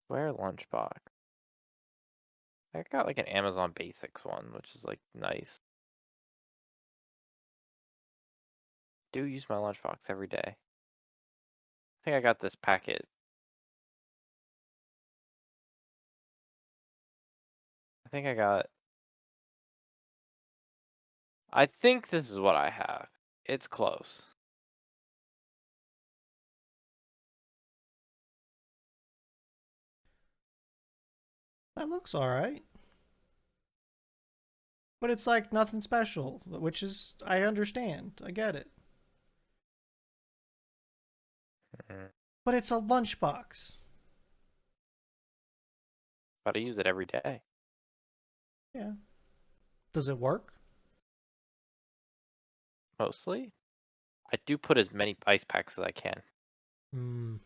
Square lunchbox. I got like an Amazon Basics one, which is like nice. Do use my lunchbox every day. I think I got this packet. I think I got. I think this is what I have. It's close. That looks alright. But it's like nothing special, which is, I understand. I get it. Mm. But it's a lunchbox. But I use it every day. Yeah. Does it work? Mostly. I do put as many ice packs as I can. Hmm.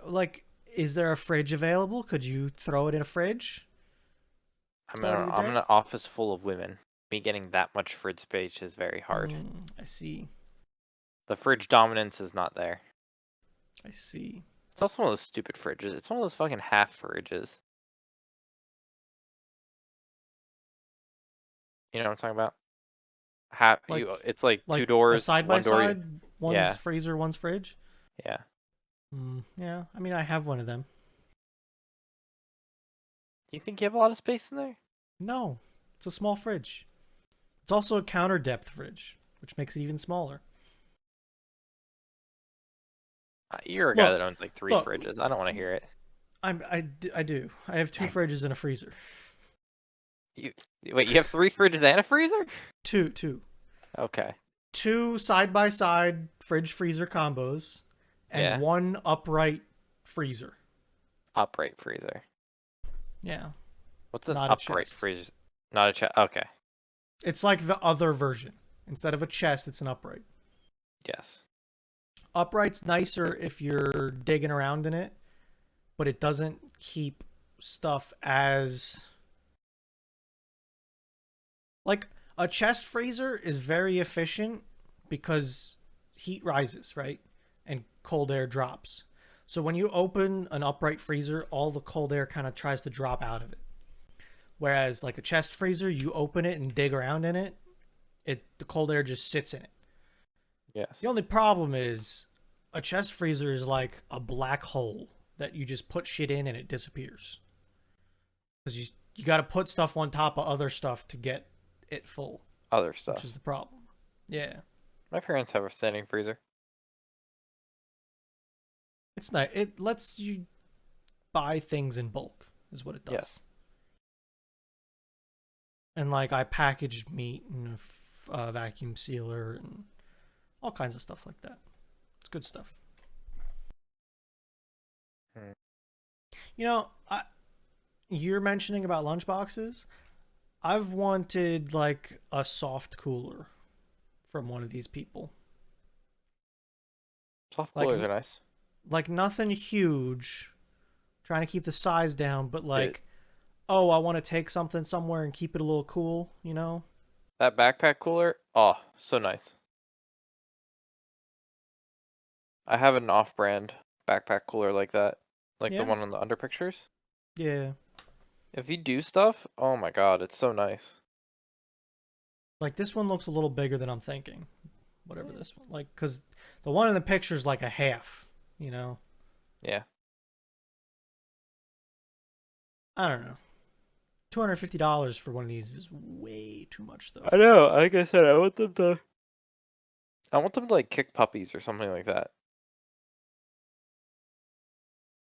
Like, is there a fridge available? Could you throw it in a fridge? Start of your I'm in day? an office full of women. me getting that much fridge space is very hard. I see. The fridge dominance is not there. I see. It's also one of those stupid fridges. It's one of those fucking half fridges. You know what I'm talking about? It's like two Like a doors, side by one door. side, one's Yeah, freezer, one's fridge. yeah. Yeah, I mean, I have one of them. Do you think you have a lot of space in there? No, it's a small fridge. It's also a counter depth fridge, which makes it even smaller. You're a guy Look, that owns like 3 look. fridges. I don't want to hear it. I do. I have 2 fridges and a freezer. Wait, you have 3 fridges and a freezer? Two. Okay. 2 side by side fridge freezer combos, and Yeah. 1 upright freezer. Upright freezer. Yeah, What's an not a upright chest. freezer? Not a chest. Okay. It's like the other version. Instead of a chest, it's an upright. Yes. Upright's nicer if you're digging around in it, but it doesn't keep stuff as like a chest freezer is very efficient because heat rises, right? And cold air drops. So when you open an upright freezer, all the cold air kind of tries to drop out of it. Whereas like a chest freezer, you open it and dig around in it, the cold air just sits in it. Yes. The only problem is a chest freezer is like a black hole that you just put shit in and it disappears. Because you got to put stuff on top of other stuff to get it full, Other stuff. which is the problem. Yeah. My parents have a standing freezer. It's not. It lets you buy things in bulk, is what it does. Yes. And like I packaged meat in a vacuum sealer and all kinds of stuff like that. It's good stuff. You know, you're mentioning about lunchboxes. I've wanted like a soft cooler from one of these people. Soft Like- coolers are nice. Like nothing huge, trying to keep the size down, but like, Dude. oh, I want to take something somewhere and keep it a little cool, you know? That backpack cooler, oh, so nice. I have an off-brand backpack cooler like that. Like Yeah. the one on the under pictures. Yeah. If you do stuff, oh my god, it's so nice. Like this one looks a little bigger than I'm thinking. Whatever this one, like, because the one in the picture is like a half, you know? Yeah. I don't know. $250 for one of these is way too much, though. I know. Like I said, I want them to like kick puppies or something like that.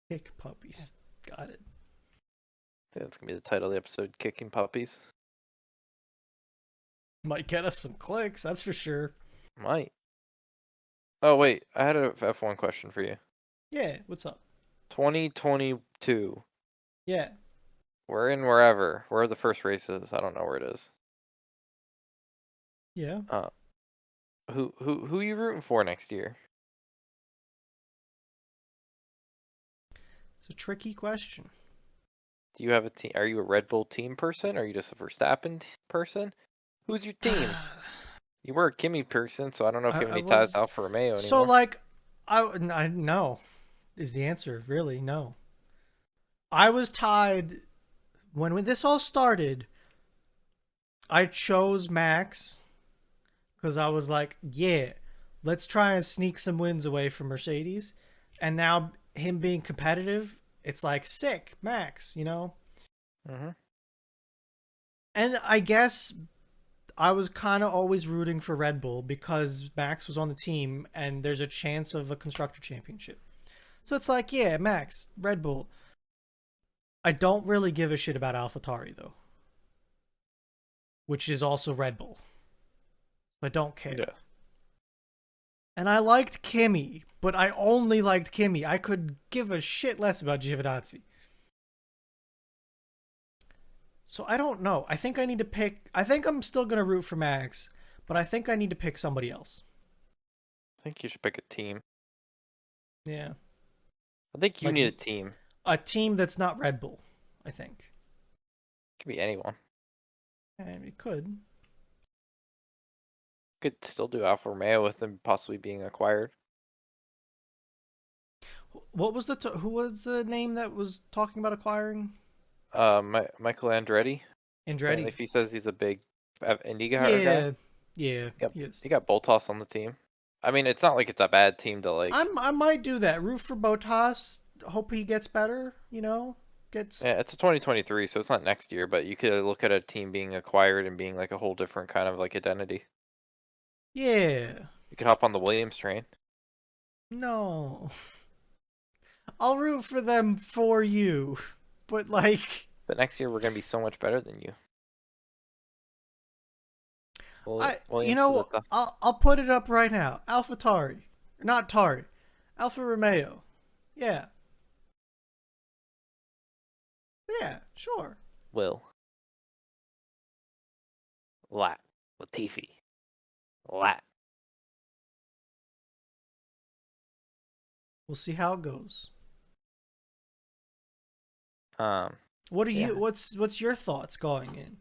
Kick puppies. Got it. I think that's gonna be the title of the episode: "Kicking Puppies." Might get us some clicks, that's for sure. Might. Oh wait, I had a F1 question for you. Yeah, what's up? 2022. Yeah. We're in wherever. Where are the first races? I don't know where it is. Yeah. Who are you rooting for next year? It's a tricky question. Do you have a team? Are you a Red Bull team person? Or are you just a Verstappen person? Who's your team? You were a Kimi person, so I don't know if you have any ties to Alfa Romeo anymore. So, like, I no, is the answer. Really, no. I was tied when this all started. I chose Max because I was like, yeah, let's try and sneak some wins away from Mercedes. And now him being competitive, it's like, sick, Max, you know? Mm-hmm. And I guess I was kind of always rooting for Red Bull because Max was on the team and there's a chance of a constructor championship. So it's like, yeah, Max, Red Bull. I don't really give a shit about AlphaTauri though, which is also Red Bull. I don't care. Yes. And I liked Kimi, but I only liked Kimi. I could give a shit less about Giovinazzi. So I don't know. I think I need to pick. I think I'm still going to root for Max, but I think I need to pick somebody else. I think you should pick a team. Yeah. I think you Like- need a team. A team that's not Red Bull, I think. It could be anyone. And it could. Could still do Alfa Romeo with them possibly being acquired. What was who was the name that was talking about acquiring? Michael Andretti. Apparently, Andretti. if he says he's a big IndyCar guy, Yeah, yeah, he yes. got Bottas on the team. I mean, it's not like it's a bad team to like. I might do that. Root for Botas. Hope he gets better. Gets. Yeah, it's a 2023, so it's not next year. But you could look at a team being acquired and being like a whole different kind of like identity. Yeah. You could hop on the Williams train. No. I'll root for them for you, but like. But next year we're gonna be so much better than you. Williams is at the. I'll put it up right now. AlphaTauri, not Tari, Alfa Romeo. Yeah, yeah, sure. Will. Latifi. Lat. We'll see how it goes. What are you? What's your thoughts going in?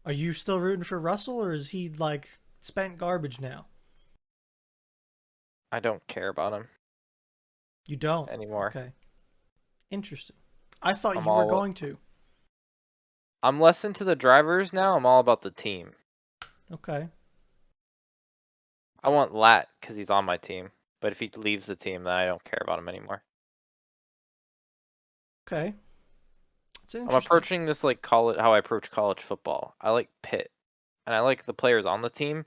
Are you still rooting for Russell, or is he like spent garbage now? I don't care about him. You don't anymore. Okay. Interesting. I thought you were going to. I'm less into the drivers now. I'm all about the team. Okay. I want Lat because he's on my team. But if he leaves the team, then I don't care about him anymore. Okay. I'm approaching this like how I approach college football. I like Pitt, and I like the players on the team.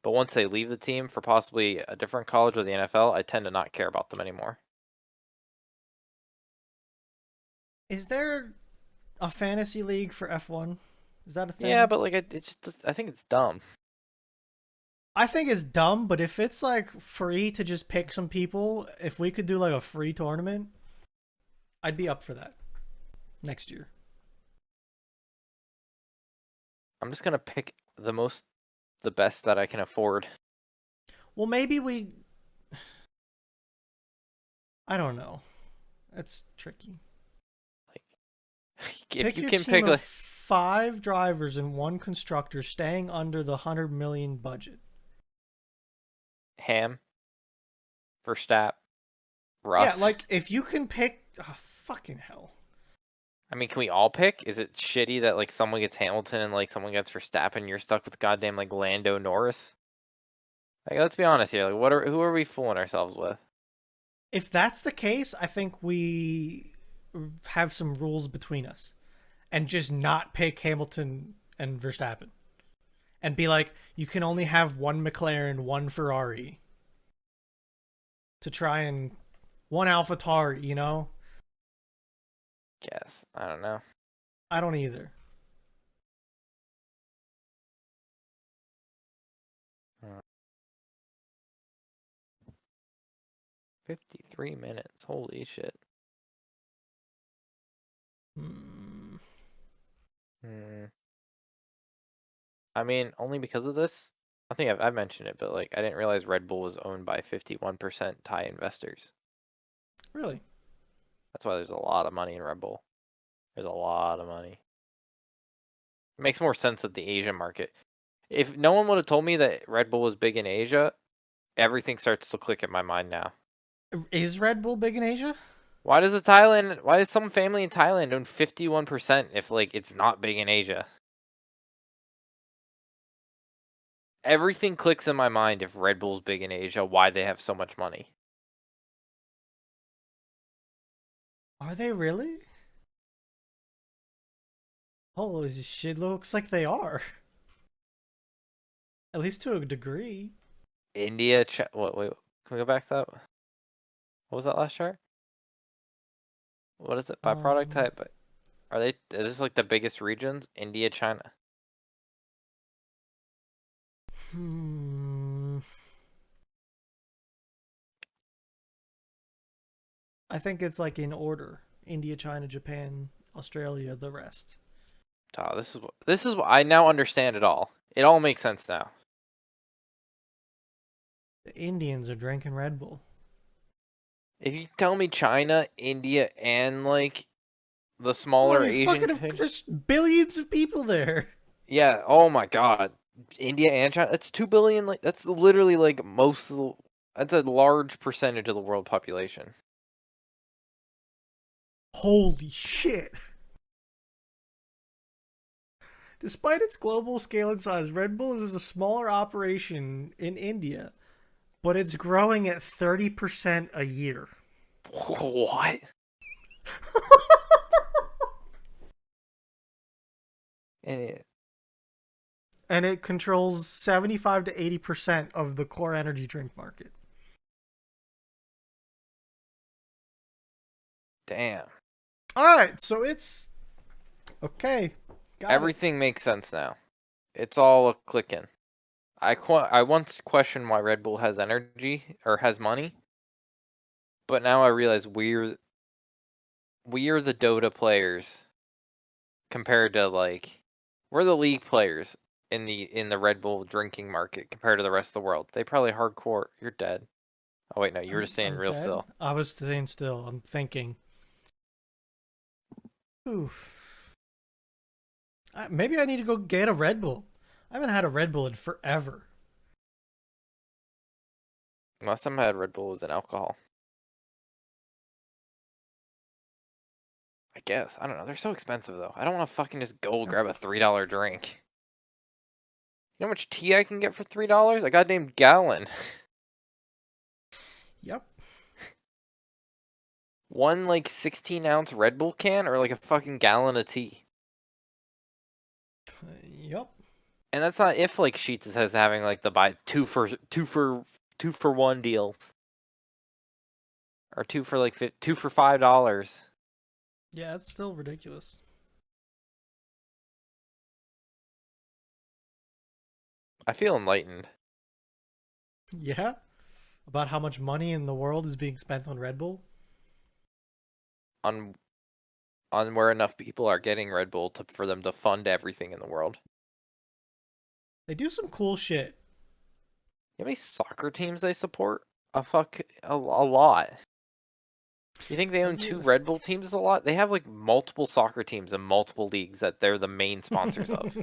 But once they leave the team for possibly a different college or the NFL, I tend to not care about them anymore. Is there a fantasy league for F1? Is that a thing? Yeah, but like I think it's dumb. I think it's dumb, but if it's like free to just pick some people, if we could do like a free tournament, I'd be up for that next year. I'm just gonna pick the best that I can afford. Well, maybe I don't know. That's tricky. Like, if pick you your can team pick of like 5 drivers and 1 constructor, staying under the 100 million budget. Ham, Verstappen, Russ. Yeah, like if you can pick, fucking hell. I mean, can we all pick? Is it shitty that like someone gets Hamilton and like someone gets Verstappen? You're stuck with goddamn like Lando Norris. Like, let's be honest here. Like, who are we fooling ourselves with? If that's the case, I think we have some rules between us, and just not pick Hamilton and Verstappen, and be like, you can only have 1 McLaren, 1 Ferrari, to try and 1 AlphaTauri, you know? Guess. I don't know. I don't either. Hmm. 53 minutes. Holy shit. I mean, only because of this. I think I've mentioned it, but like I didn't realize Red Bull was owned by 51% Thai investors. Really? That's why there's a lot of money in Red Bull. There's a lot of money. It makes more sense at the Asian market. If no one would have told me that Red Bull was big in Asia, everything starts to click in my mind now. Is Red Bull big in Asia? Why does some family in Thailand own 51% if like it's not big in Asia? Everything clicks in my mind if Red Bull's big in Asia, why they have so much money. Are they really? Holy shit, looks like they are. At least to a degree. India, wait, can we go back to that? What was that last chart? What is it? By product type? Is this like the biggest regions? India, China. I think it's like in order. India, China, Japan, Australia, the rest. Oh, this is what I now understand it all. It all makes sense now. The Indians are drinking Red Bull. If you tell me China, India, and like the smaller Asian there's billions of people there. Yeah, oh my god. India and China. That's 2 billion. Like that's literally like most of the. That's a large percentage of the world population. Holy shit. Despite its global scale and size, Red Bull is a smaller operation in India, but it's growing at 30% a year. What? And And it controls 75 to 80% of the core energy drink market. damn. Alright, so it's. Okay. Got Everything makes sense now. It's all clicking. I once questioned why Red Bull has energy or has money, but now I realize we are the Dota players compared to like we're the league players in the Red Bull drinking market compared to the rest of the world. They probably hardcore. You're dead. Oh wait, no, you were just staying I'm real dead. still. I was staying still. I'm thinking. Oof. Maybe I need to go get a Red Bull. I haven't had a Red Bull in forever. Last time I had Red Bull was an alcohol. I guess. I don't know. They're so expensive though. I don't want to fucking just go grab a $3 drink. You know how much tea I can get for $3? A goddamn gallon. Yep. One like 16-ounce Red Bull can or like a fucking gallon of tea. Yep. And that's not if like Sheets is having like the buy two for one deals. Or two for $5. Yeah, it's still ridiculous. I feel enlightened. Yeah? About how much money in the world is being spent on Red Bull? On where enough people are getting Red Bull for them to fund everything in the world. They do some cool shit. You know how many soccer teams they support? A lot. You think they own Doesn't two it? Red Bull teams a lot? They have like multiple soccer teams and multiple leagues that they're the main sponsors of.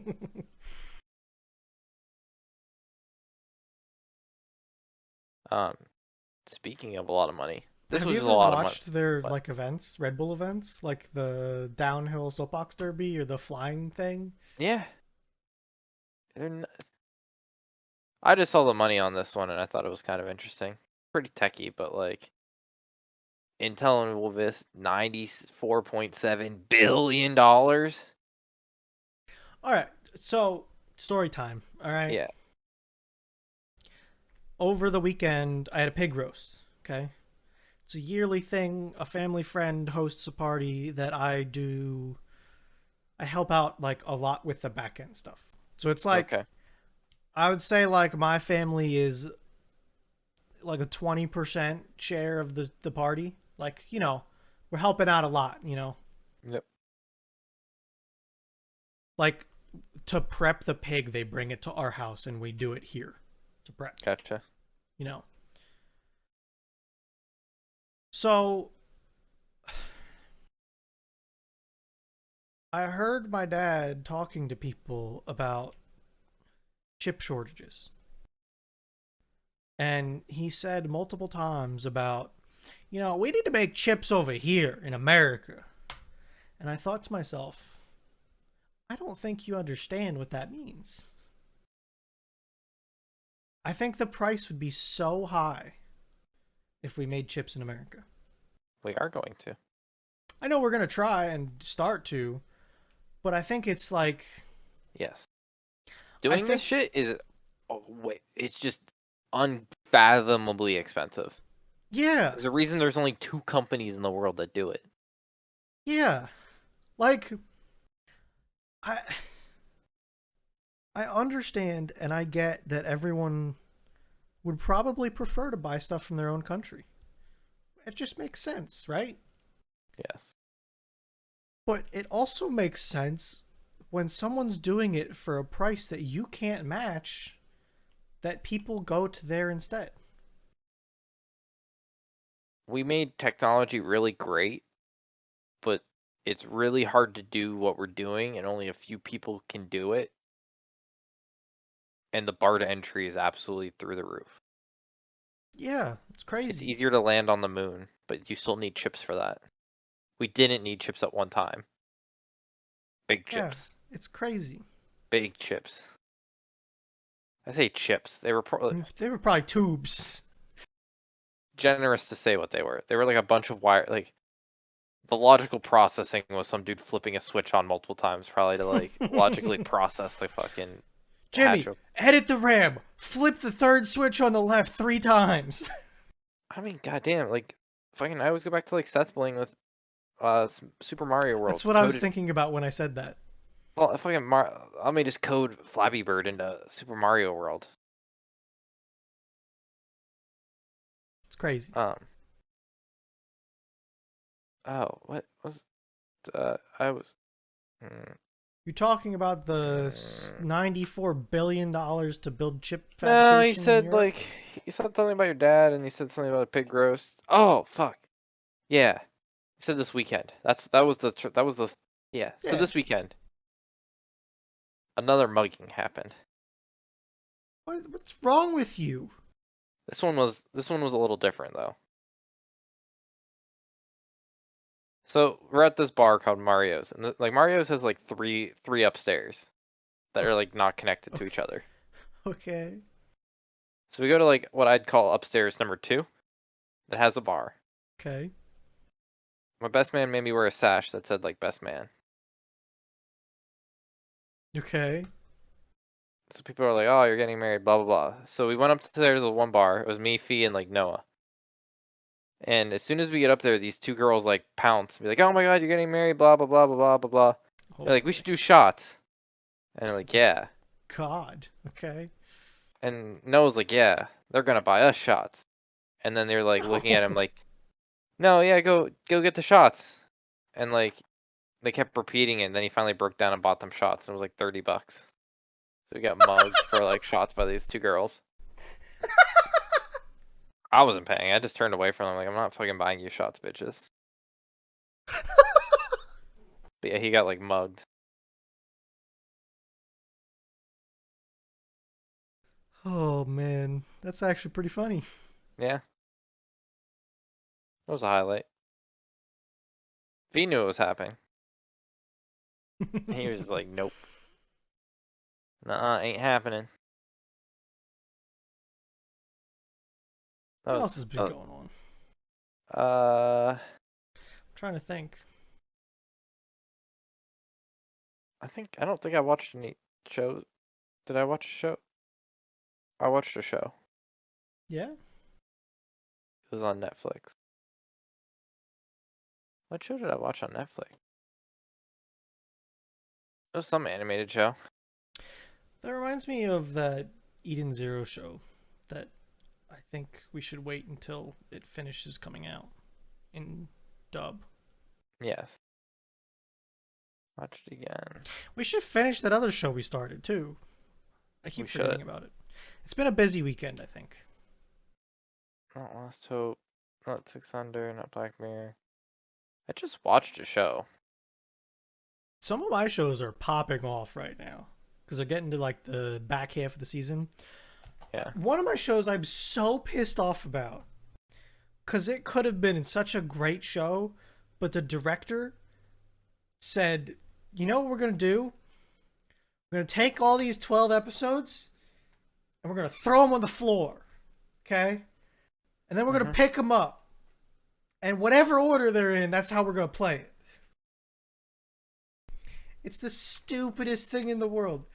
Um, speaking of a lot of money, this Have was you just a ever lot of money. watched their But like events, Red Bull events, like the downhill soapbox derby or the flying thing? yeah, I just saw the money on this one and I thought it was kind of interesting. Pretty techy, but like Intel and Wolvis, $94.7 billion. All right, so story time. All right, Yeah. over the weekend I had a pig roast. Okay, it's a yearly thing. A family friend hosts a party that I do. I help out like a lot with the back end stuff. So it's like Okay. I would say like my family is like a 20% share of the party. Like, we're helping out a lot, Yep. Like to prep the pig, they bring it to our house and we do it here to prep, Gotcha. you know. So I heard my dad talking to people about chip shortages. And he said multiple times about, we need to make chips over here in America. And I thought to myself, I don't think you understand what that means. I think the price would be so high if we made chips in America. We are going to. I know we're going to try and start to, but I think it's like. Yes. I Doing this think. shit is wait, it's just unfathomably expensive. Yeah. There's a reason there's only 2 companies in the world that do it. Yeah. Like. I. I understand and I get that everyone would probably prefer to buy stuff from their own country. It just makes sense, right? Yes. But it also makes sense when someone's doing it for a price that you can't match, that people go to there instead. We made technology really great, but it's really hard to do what we're doing and only a few people can do it. and the bar to entry is absolutely through the roof. Yeah, it's crazy. It's easier to land on the moon, but you still need chips for that. We didn't need chips at one time. Big chips. Yeah, it's crazy. Big chips. I say chips. They were They were probably tubes. generous to say what they were. They were like a bunch of wire. Like the logical processing was some dude flipping a switch on multiple times, probably to like logically process the fucking. Jimmy, edit the RAM. Flip the third switch on the left 3 times. I mean, goddamn, like fucking. I always go back to like Seth playing with Super Mario World. That's what I was thinking about when I said that. Well, fucking let me just code Flappy Bird into Super Mario World. It's crazy. Oh, what was? I was. You're talking about the $94 billion to build chip fabrication. No, he said like you said something about your dad, and you said something about a pig roast. Oh fuck, yeah. He said this weekend. That was the yeah. So this weekend, another mugging happened. What's wrong with you? This one was a little different though. So we're at this bar called Mario's, and like Mario's has like three upstairs that are like not connected to each other. Okay. So we go to like what I'd call upstairs number 2, that has a bar. Okay. My best man made me wear a sash that said like best man. Okay. So people are like, "Oh, you're getting married," blah blah blah. So we went upstairs to the one bar. It was me, Fee, and like Noah. And as soon as we get up there, these 2 girls like pounce, be like, "Oh my god, you're getting married," blah blah blah blah blah blah blah. They're like, "We should do shots," and they're like, "Yeah." God. Okay. And Noah's like, "Yeah, they're gonna buy us shots." And then they're like looking at him like, "No, yeah, go get the shots." And like they kept repeating it, and then he finally broke down and bought them shots, and it was like $30. So we got mugged for like shots by these 2 girls. I wasn't paying. I just turned away from them. Like, I'm not fucking buying you shots, bitches. But yeah, he got like mugged. Oh man, that's actually pretty funny. Yeah, that was a highlight. V knew it was happening. He was just like, "Nope, nah, ain't happening." What else has been going on? I'm trying to think. I don't think I watched any shows. Did I watch a show? I watched a show. Yeah. It was on Netflix. What show did I watch on Netflix? It was some animated show. That reminds me of that Eden Zero show that I think we should wait until it finishes coming out in dub. Yes. Watch it again. We should finish that other show we started too. I keep forgetting about it. It's been a busy weekend, I think. Not Lost Hope, not Six Under, not Black Mirror. I just watched a show. Some of my shows are popping off right now because they're getting to like the back half of the season. Yeah. One of my shows I'm so pissed off about because it could have been such a great show, but the director said, "You know what we're gonna do? We're gonna take all these 12 episodes and we're gonna throw them on the floor, okay? And then we're gonna pick them up, and whatever order they're in, that's how we're gonna play it." It's the stupidest thing in the world.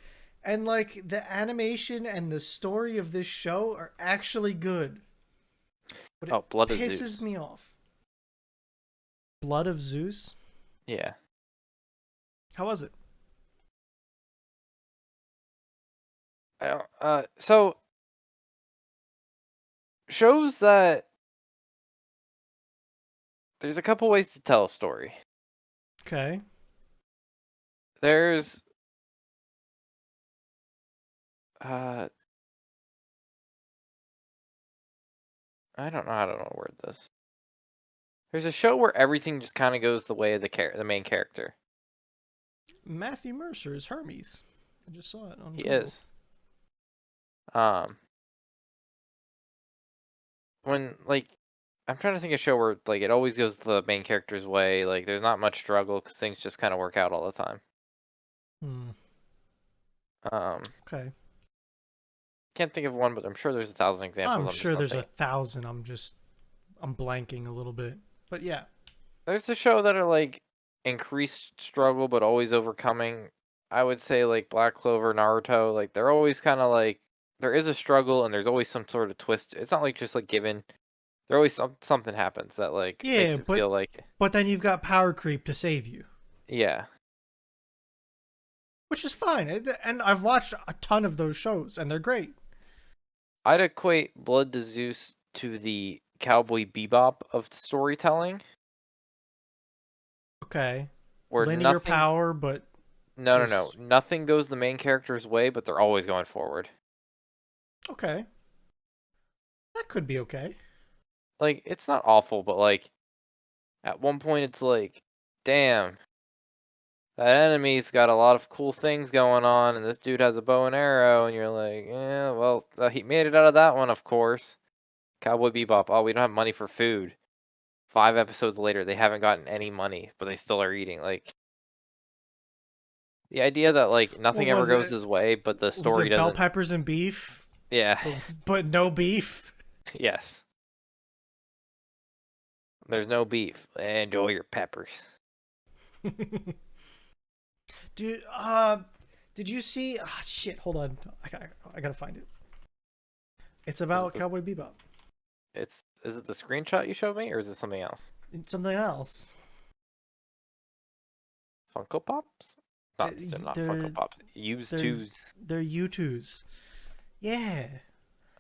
And like the animation and the story of this show are actually good. But it Blood of Zeus. pisses me off. Blood of Zeus? Yeah. How was it? I don't, so shows that there's a couple ways to tell a story. Okay. There's I don't know how to word this. There's a show where everything just kind of goes the way of the main character. Matthew Mercer is Hermes. I just saw it on He Google. is. Um, when like I'm trying to think of a show where like it always goes the main character's way. Like there's not much struggle because things just kind of work out all the time. Hmm. Um, Okay. can't think of one, but I'm sure there's 1,000 examples. I'm I'm just sure not there's thinking. 1,000. I'm blanking a little bit. But yeah. There's a show that are like increased struggle but always overcoming. I would say like Black Clover, Naruto. Like they're always kind of like there is a struggle and there's always some sort of twist. It's not like just like given. There always something happens that like Yeah, makes it but feel like but then you've got power creep to save you, yeah. which is fine. And I've watched a ton of those shows, and they're great. I'd equate Blood to Zeus to the Cowboy Bebop of storytelling, Okay. where Linear nothing. power, but No, just nothing goes the main character's way, but they're always going forward. okay. That could be okay. Like it's not awful, but like at one point it's like, damn, that enemy's got a lot of cool things going on, and this dude has a bow and arrow, and you're like, yeah, well, he made it out of that one, of course. Cowboy Bebop. Oh, we don't have money for food. 5 episodes later, they haven't gotten any money, but they still are eating. Like the idea that like What nothing ever was goes it? his way, but the Was story it bell doesn't. peppers and beef? Yeah. But no beef. Yes. There's no beef. Enjoy your peppers. Dude, did you see? Ah, shit. Hold on. I gotta find it. It's Is it about the? Cowboy Bebop. Is it the screenshot you showed me, or is it something else? It's something else. Funko Pops? Not they're not Funko They're Pops. Used they're twos. they're U2s. Yeah.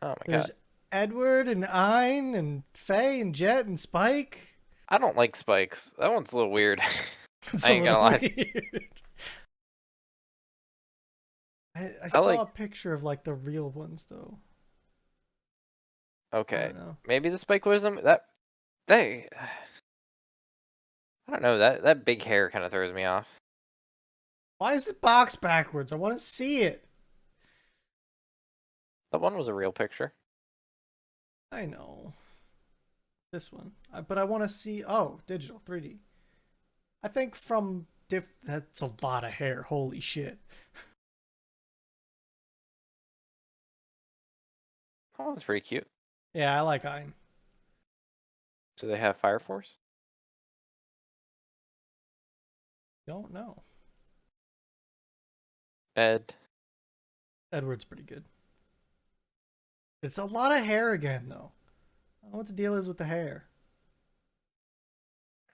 Oh my There's god. Edward and Ein and Faye and Jet and Spike. I don't like spikes. That one's a little weird. It's I a ain't gonna little lie. weird. I I saw like. a picture of like the real ones though. I Okay, don't know. maybe the spike wisdom that they. I don't know that big hair kind of throws me off. Why is the box backwards? I want to see it. That one was a real picture. I know. This one. But I want to see. Oh, digital 3D. I think from that's a lot of hair. Holy shit. That one's pretty cute. Yeah, I like Ein. Do they have Fire Force? Don't know. Ed. Edward's pretty good. It's a lot of hair again, though. I don't know what the deal is with the hair.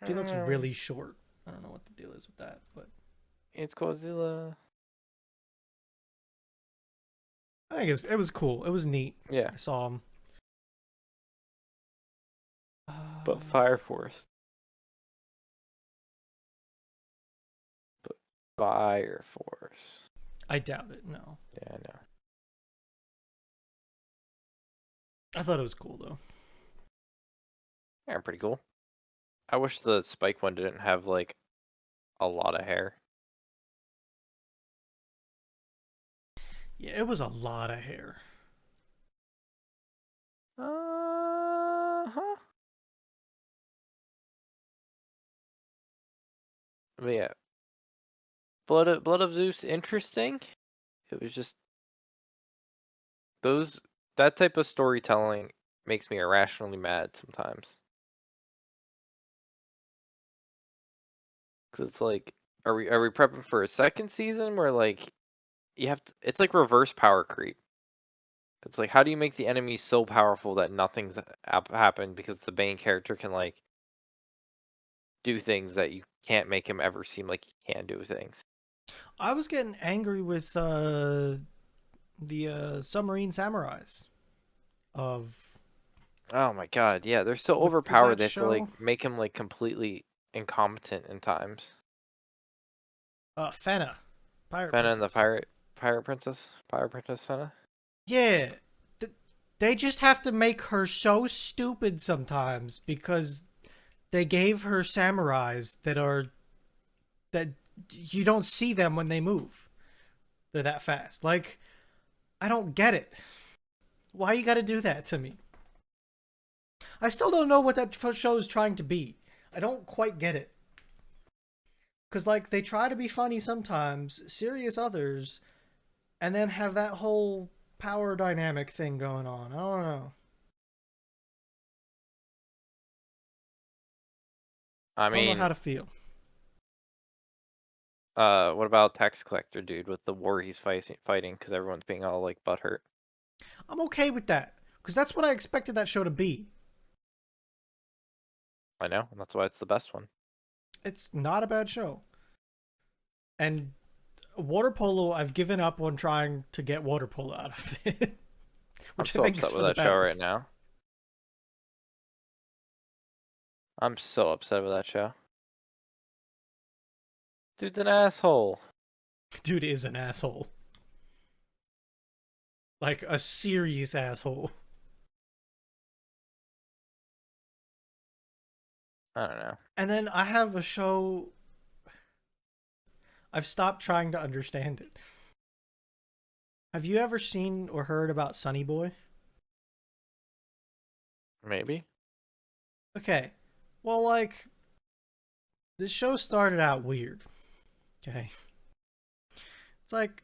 She looks really short. I don't know what the deal is with that, but It's Godzilla. I think it was cool. It was neat. Yeah, I saw him. but Fire Force. But Fire Force. I doubt it. No, Yeah, I know. I thought it was cool though. Yeah, pretty cool. I wish the Spike one didn't have like a lot of hair. Yeah, it was a lot of hair. Huh. But yeah, Blood of Zeus, interesting. It was just those that type of storytelling makes me irrationally mad sometimes. Because it's like, are we prepping for a second season where like you have to? It's like reverse power creep. It's like how do you make the enemy so powerful that nothing's happened because the main character can like do things that you can't make him ever seem like he can do things. I was getting angry with the submarine samurais of Oh my god, yeah, they're so what was overpowered. that They have to show? like make him like completely incompetent in times. Fena, Pirate Fena and the Princess. Pirate Princess Fena. Yeah, they just have to make her so stupid sometimes because they gave her samurais that you don't see them when they move. They're that fast. Like, I don't get it. Why you gotta do that to me? I still don't know what that show is trying to be. I don't quite get it. Because, like, they try to be funny sometimes, serious others, and then have that whole power dynamic thing going on. I don't know. I I don't know mean, how to feel. what about tax collector dude with the war he's fighting because everyone's being all like butthurt? I'm okay with that. Because that's what I expected that show to be. I know, and that's why it's the best one. It's not a bad show. And water polo, I've given up on trying to get water polo out of it. I'm Which I so think is upset for with the that show better. right now. I'm so upset with that show. Dude's an asshole. Dude is an asshole. Like, a serious asshole. I don't know. And then I have a show. I've stopped trying to understand it. Have you ever seen or heard about Sunny Boy? Maybe. Okay. Well, like, this show started out weird. Okay. It's like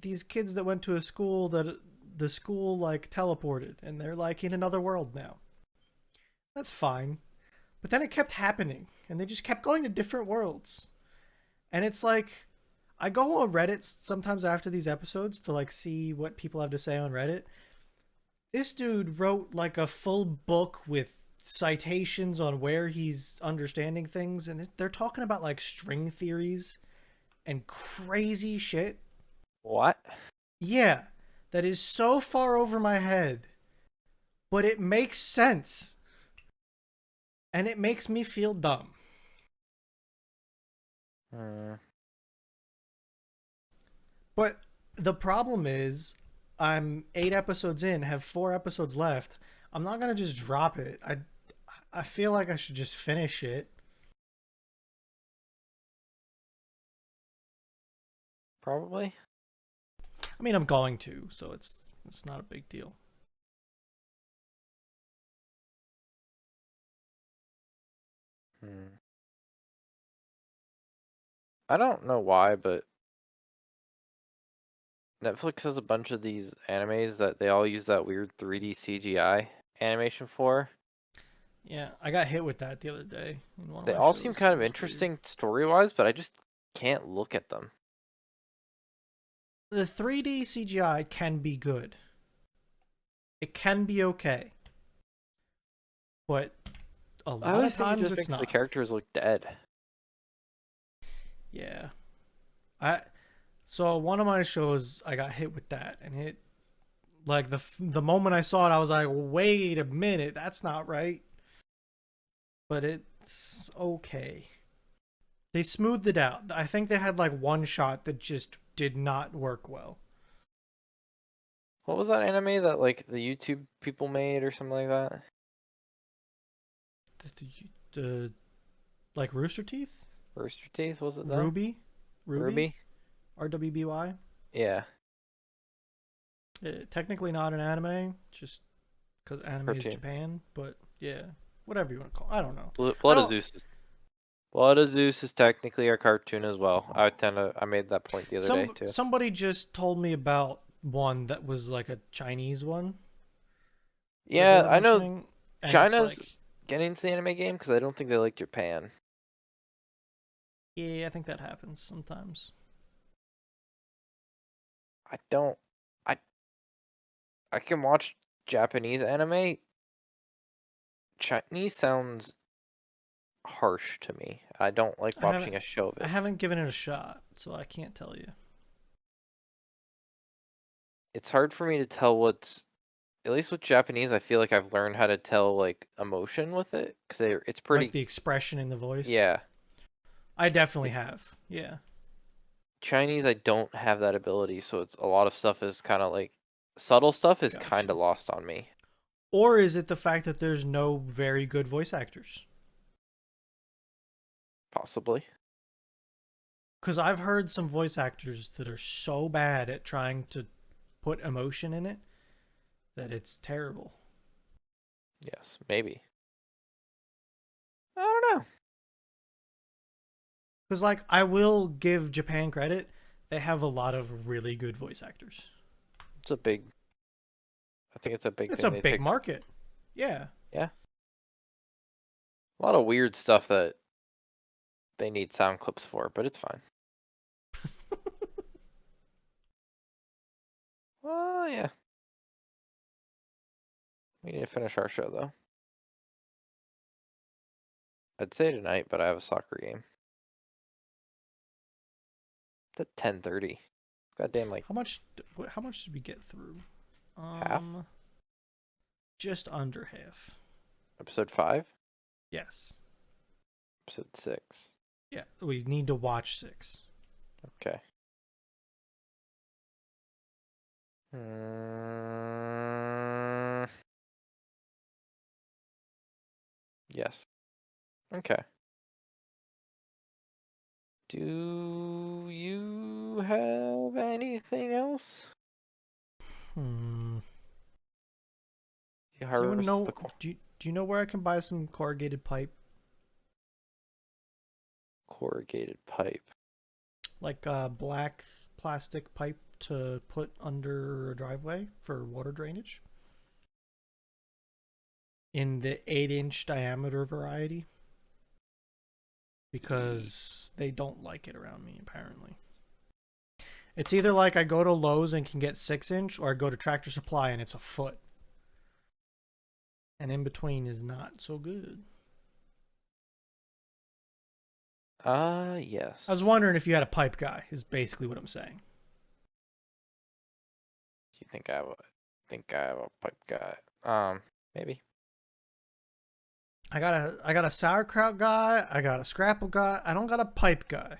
these kids that went to a school that the school, like, teleported, and they're, like, in another world now. That's fine. But then it kept happening, and they just kept going to different worlds. And it's like, I go on Reddit sometimes after these episodes to, like, see what people have to say on Reddit. This dude wrote, like, a full book with citations on where he's understanding things, and they're talking about, like, string theories and crazy shit. What? Yeah, that is so far over my head, but it makes sense. And it makes me feel dumb. But the problem is, I'm 8 episodes in, have 4 episodes left. I'm not gonna just drop it. I feel like I should just finish it. Probably. I mean, I'm going to, so it's not a big deal. I don't know why, but Netflix has a bunch of these animes that they all use that weird 3D CGI animation for. Yeah, I got hit with that the other day in one of They my all seem shows. kind It of was weird. interesting story-wise, but I just can't look at them. The 3D CGI can be good. It can be okay. But a I lot of always think it times just it's makes the not. characters look dead. Yeah. I So one of my shows I got hit with that, and it, like, the moment I saw it I was like, "Wait a minute, that's not right." But it's okay. They smoothed it out. I think they had, like, one shot that just did not work well. What was that anime that like the YouTube people made or something like that? The like Rooster Teeth? Rooster Teeth, was it that? Ruby? Ruby? Ruby? RWBY? Yeah. Technically not an anime, just because anime is Cartoon. Japan, but yeah, whatever you want to call it. I don't know. I Blood of don't. Zeus is Blood of Zeus is technically a cartoon as well. I made that point the other day too. Somebody just told me about one that was like a Chinese one that they Yeah, were I know mentioning, and it's China's like, getting into the anime game because I don't think they like Japan. yeah, I think that happens sometimes. I don't. I I can watch Japanese anime. Chinese sounds harsh to me. I don't like I haven't watching a show of I it. haven't given it a shot, so I can't tell you. It's hard for me to tell what's, at least with Japanese. I feel like I've learned how to tell like emotion with it because it's Like pretty. the expression in the voice. Yeah. I definitely have. Yeah. Chinese, I don't have that ability, so it's a lot of stuff is kind of like subtle stuff is kind Gotcha. of lost on me. Or is it the fact that there's no very good voice actors? Possibly. Because I've heard some voice actors that are so bad at trying to put emotion in it that it's terrible. Yes, maybe. I don't know. Because, like, I will give Japan credit. They have a lot of really good voice actors. It's a big. I think it's a big It's thing a they big take. market. Yeah. Yeah. A lot of weird stuff that they need sound clips for, but it's fine. Well, yeah. We need to finish our show though. I'd say tonight, but I have a soccer game. It's at 10:30. Goddamn, like How much? How much did we get through? half. Just under half. Episode 5. Yes. Episode 6. Yeah, we need to watch 6. Okay. Yes. Okay. Do you have anything else? Hmm. You Do you harvest know? the corn. Do you know where I can buy some corrugated pipe? Corrugated pipe. Like black plastic pipe to put under a driveway for water drainage? In the 8-inch diameter variety? Because they don't like it around me, apparently. It's either like I go to Lowe's and can get 6-inch, or I go to Tractor Supply and it's a foot. And in between is not so good. Yes. I was wondering if you had a pipe guy, is basically what I'm saying. Do you think I have a pipe guy? Maybe. I got a sauerkraut guy, I got a scrapple guy, I don't got a pipe guy.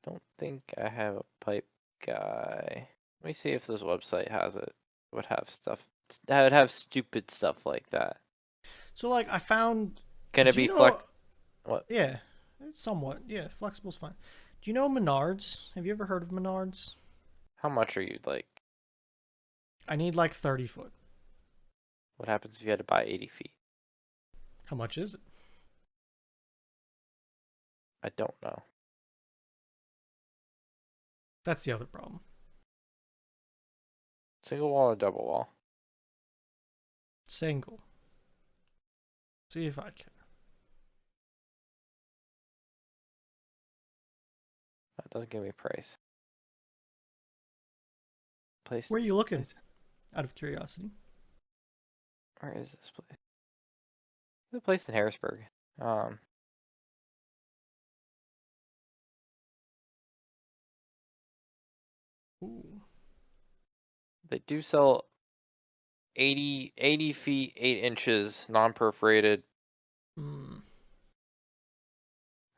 Don't think I have a pipe guy. Let me see if this website has it. It would have stuff. It would have stupid stuff like that. So like I found Can it do you be know- flex? What? Yeah, somewhat. Yeah, flexible's fine. Do you know Menards? Have you ever heard of Menards? How much are you like? I need like 30 foot. What happens if you had to buy 80 feet? How much is it? I don't know. That's the other problem. Single wall or double wall? Single. See if I can. That doesn't give me a price. Place. Where are you looking? place- Out of curiosity. Where is this place? It's a place in Harrisburg. Ooh. They do sell 80 feet 8 inches non-perforated Hmm.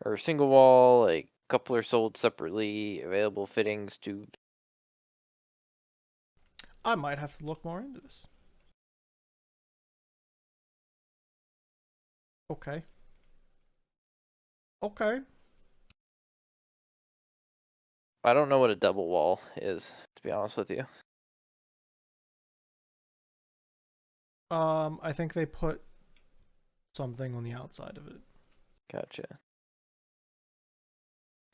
or single wall. Like couple are sold separately. Available fittings, tubes. I might have to look more into this. Okay. Okay. I don't know what a double wall is, to be honest with you. I think they put something on the outside of it. Gotcha.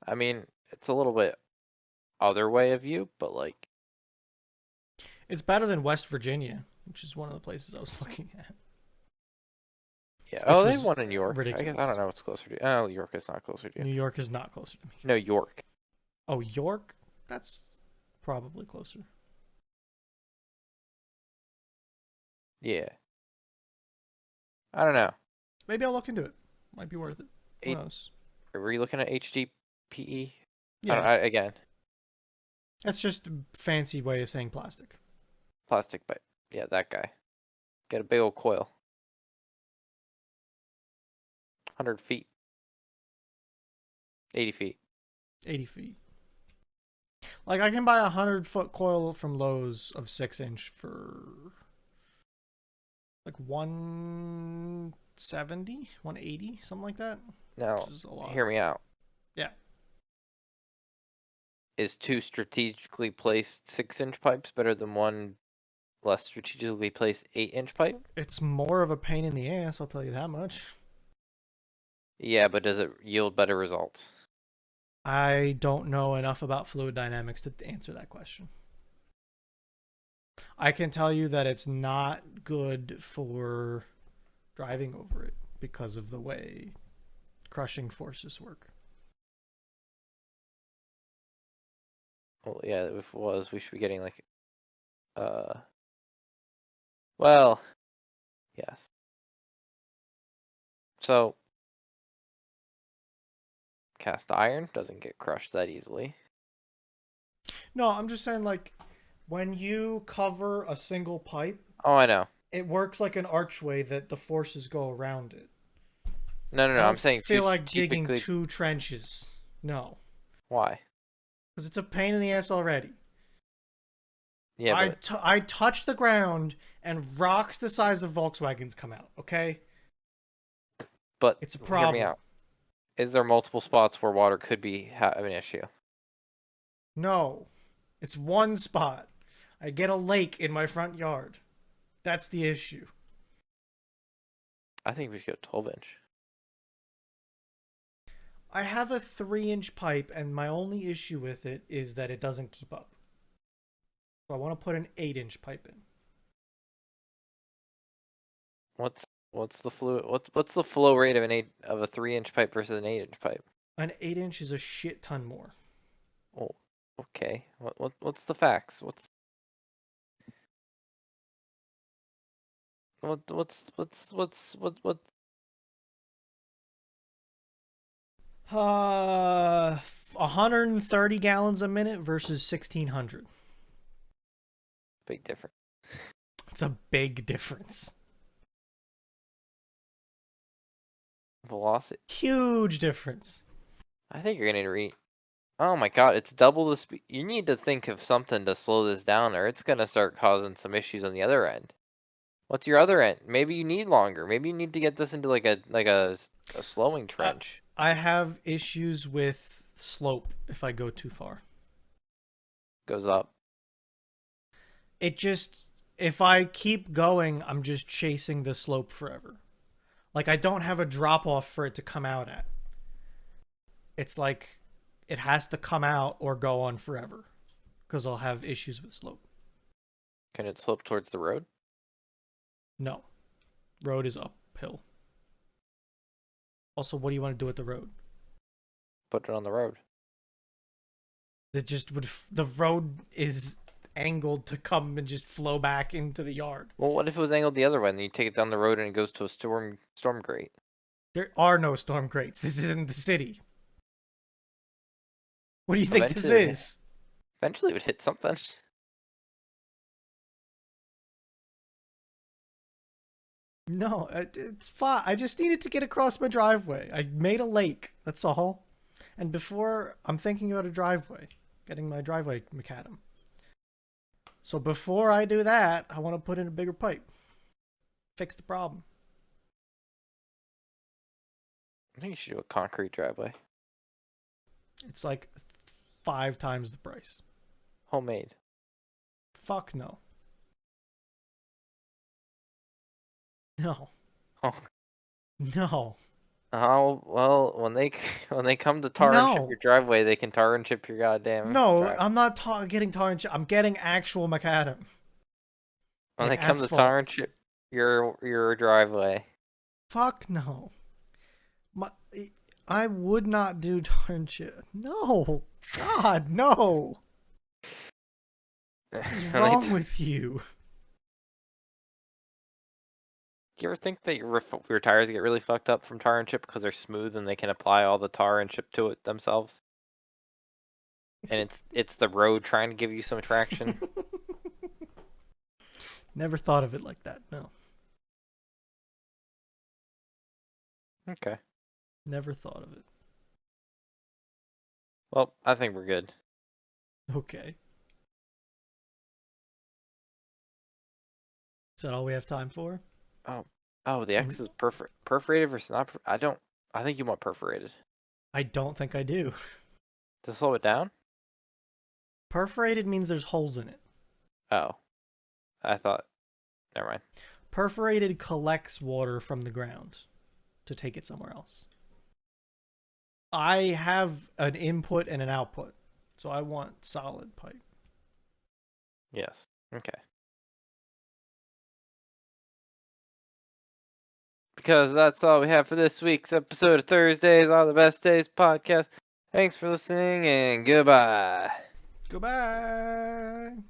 I mean, it's a little bit other way of you, but like, It's better than West Virginia, which is one of the places I was looking at. yeah. Which Oh, they have was one in York. I guess I ridiculous. don't know what's closer to you. Oh, York is not closer to you. New York is not closer to me. No, York. Oh, York? That's probably closer. Yeah. I don't know. Maybe I'll look into it. Might be worth it. Who Eight- knows? Were you looking at HDPE? Yeah, Again, that's just a fancy way of saying plastic. plastic pipe. Yeah, that guy. Get a big old coil. 100 feet. 80 feet. 80 feet. Like, I can buy a 100-foot coil from Lowe's of 6-inch for like 170, 180, something like that. Now, Which is a lot. hear me out. Yeah. Is 2 strategically placed 6-inch pipes better than 1 less strategically placed 8-inch pipe? It's more of a pain in the ass, I'll tell you that much. Yeah, but does it yield better results? I don't know enough about fluid dynamics to answer that question. I can tell you that it's not good for driving over it because of the way crushing forces work. Well, yeah, if it was, we should be getting like, well, yes. So, cast iron doesn't get crushed that easily. No, I'm just saying, like, when you cover a single pipe, Oh, I know. it works like an archway that the forces go around it. No, no, I no. I'm don't saying feel like digging typically. 2 trenches. No. Why? Because it's a pain in the ass already. Yeah, but I touch the ground and rocks the size of Volkswagens come out, okay? It's a hear me problem. out. Is there multiple spots where water could be have an issue? No. It's one spot. I get a lake in my front yard. That's the issue. I think we should go 12-inch. I have a 3-inch pipe, and my only issue with it is that it doesn't keep up. So I want to put an 8-inch pipe in. What's the fluid? What's the flow rate of a 3-inch pipe versus an 8-inch pipe? An 8-inch is a shit ton more. Oh, okay. What's the facts? What? 130 gallons a minute versus 1600. Big difference. It's a big difference. Velocity. Huge difference. I think you're gonna read. Oh my god, it's double the speed. You need to think of something to slow this down, or it's gonna start causing some issues on the other end. What's your other end? Maybe you need longer. Maybe you need to get this into a slowing trench. I have issues with slope if I go too far. Goes up. It just, if I keep going, I'm just chasing the slope forever. Like, I don't have a drop off for it to come out at. It's like it has to come out or go on forever because I'll have issues with slope. Can it slope towards the road? No. Road is uphill. Also, what do you want to do with the road? Put it on the road. It just would. The road is angled to come and just flow back into the yard. Well, what if it was angled the other way and you take it down the road and it goes to a storm grate? There are no storm grates. This isn't the city. What do you think this is? Eventually it would hit something. No, it's fine. I just needed to get across my driveway. I made a lake. That's all. And before, I'm thinking about a driveway. Getting my driveway macadam. So before I do that, I want to put in a bigger pipe. Fix the problem. I think you should do a concrete driveway. It's like 5 times the price. Homemade. Fuck no. No. Oh. No. Oh, well, when they come to tar and chip No. your driveway, they can tar and chip your goddamn No, driveway. I'm not getting tar and chip. I'm getting actual macadam. When Like they come asphalt. to tar and chip your driveway. Fuck no. I would not do tar and chip. No. God, no. What's wrong with you? Do you ever think that your tires get really fucked up from tar and chip because they're smooth and they can apply all the tar and chip to it themselves? And it's the road trying to give you some traction. Never thought of it like that. No. Okay. Never thought of it. Well, I think we're good. Okay. Is that all we have time for? Oh, the X is perforated versus not. I think you want perforated I don't think I do. to slow it down. Perforated means there's holes in it. Oh, I thought. Never mind. Perforated collects water from the ground to take it somewhere else. I have an input and an output, so I want solid pipe. Yes. Okay. Because that's all we have for this week's episode of Thursdays Are the Best Days podcast. Thanks for listening and goodbye. Goodbye.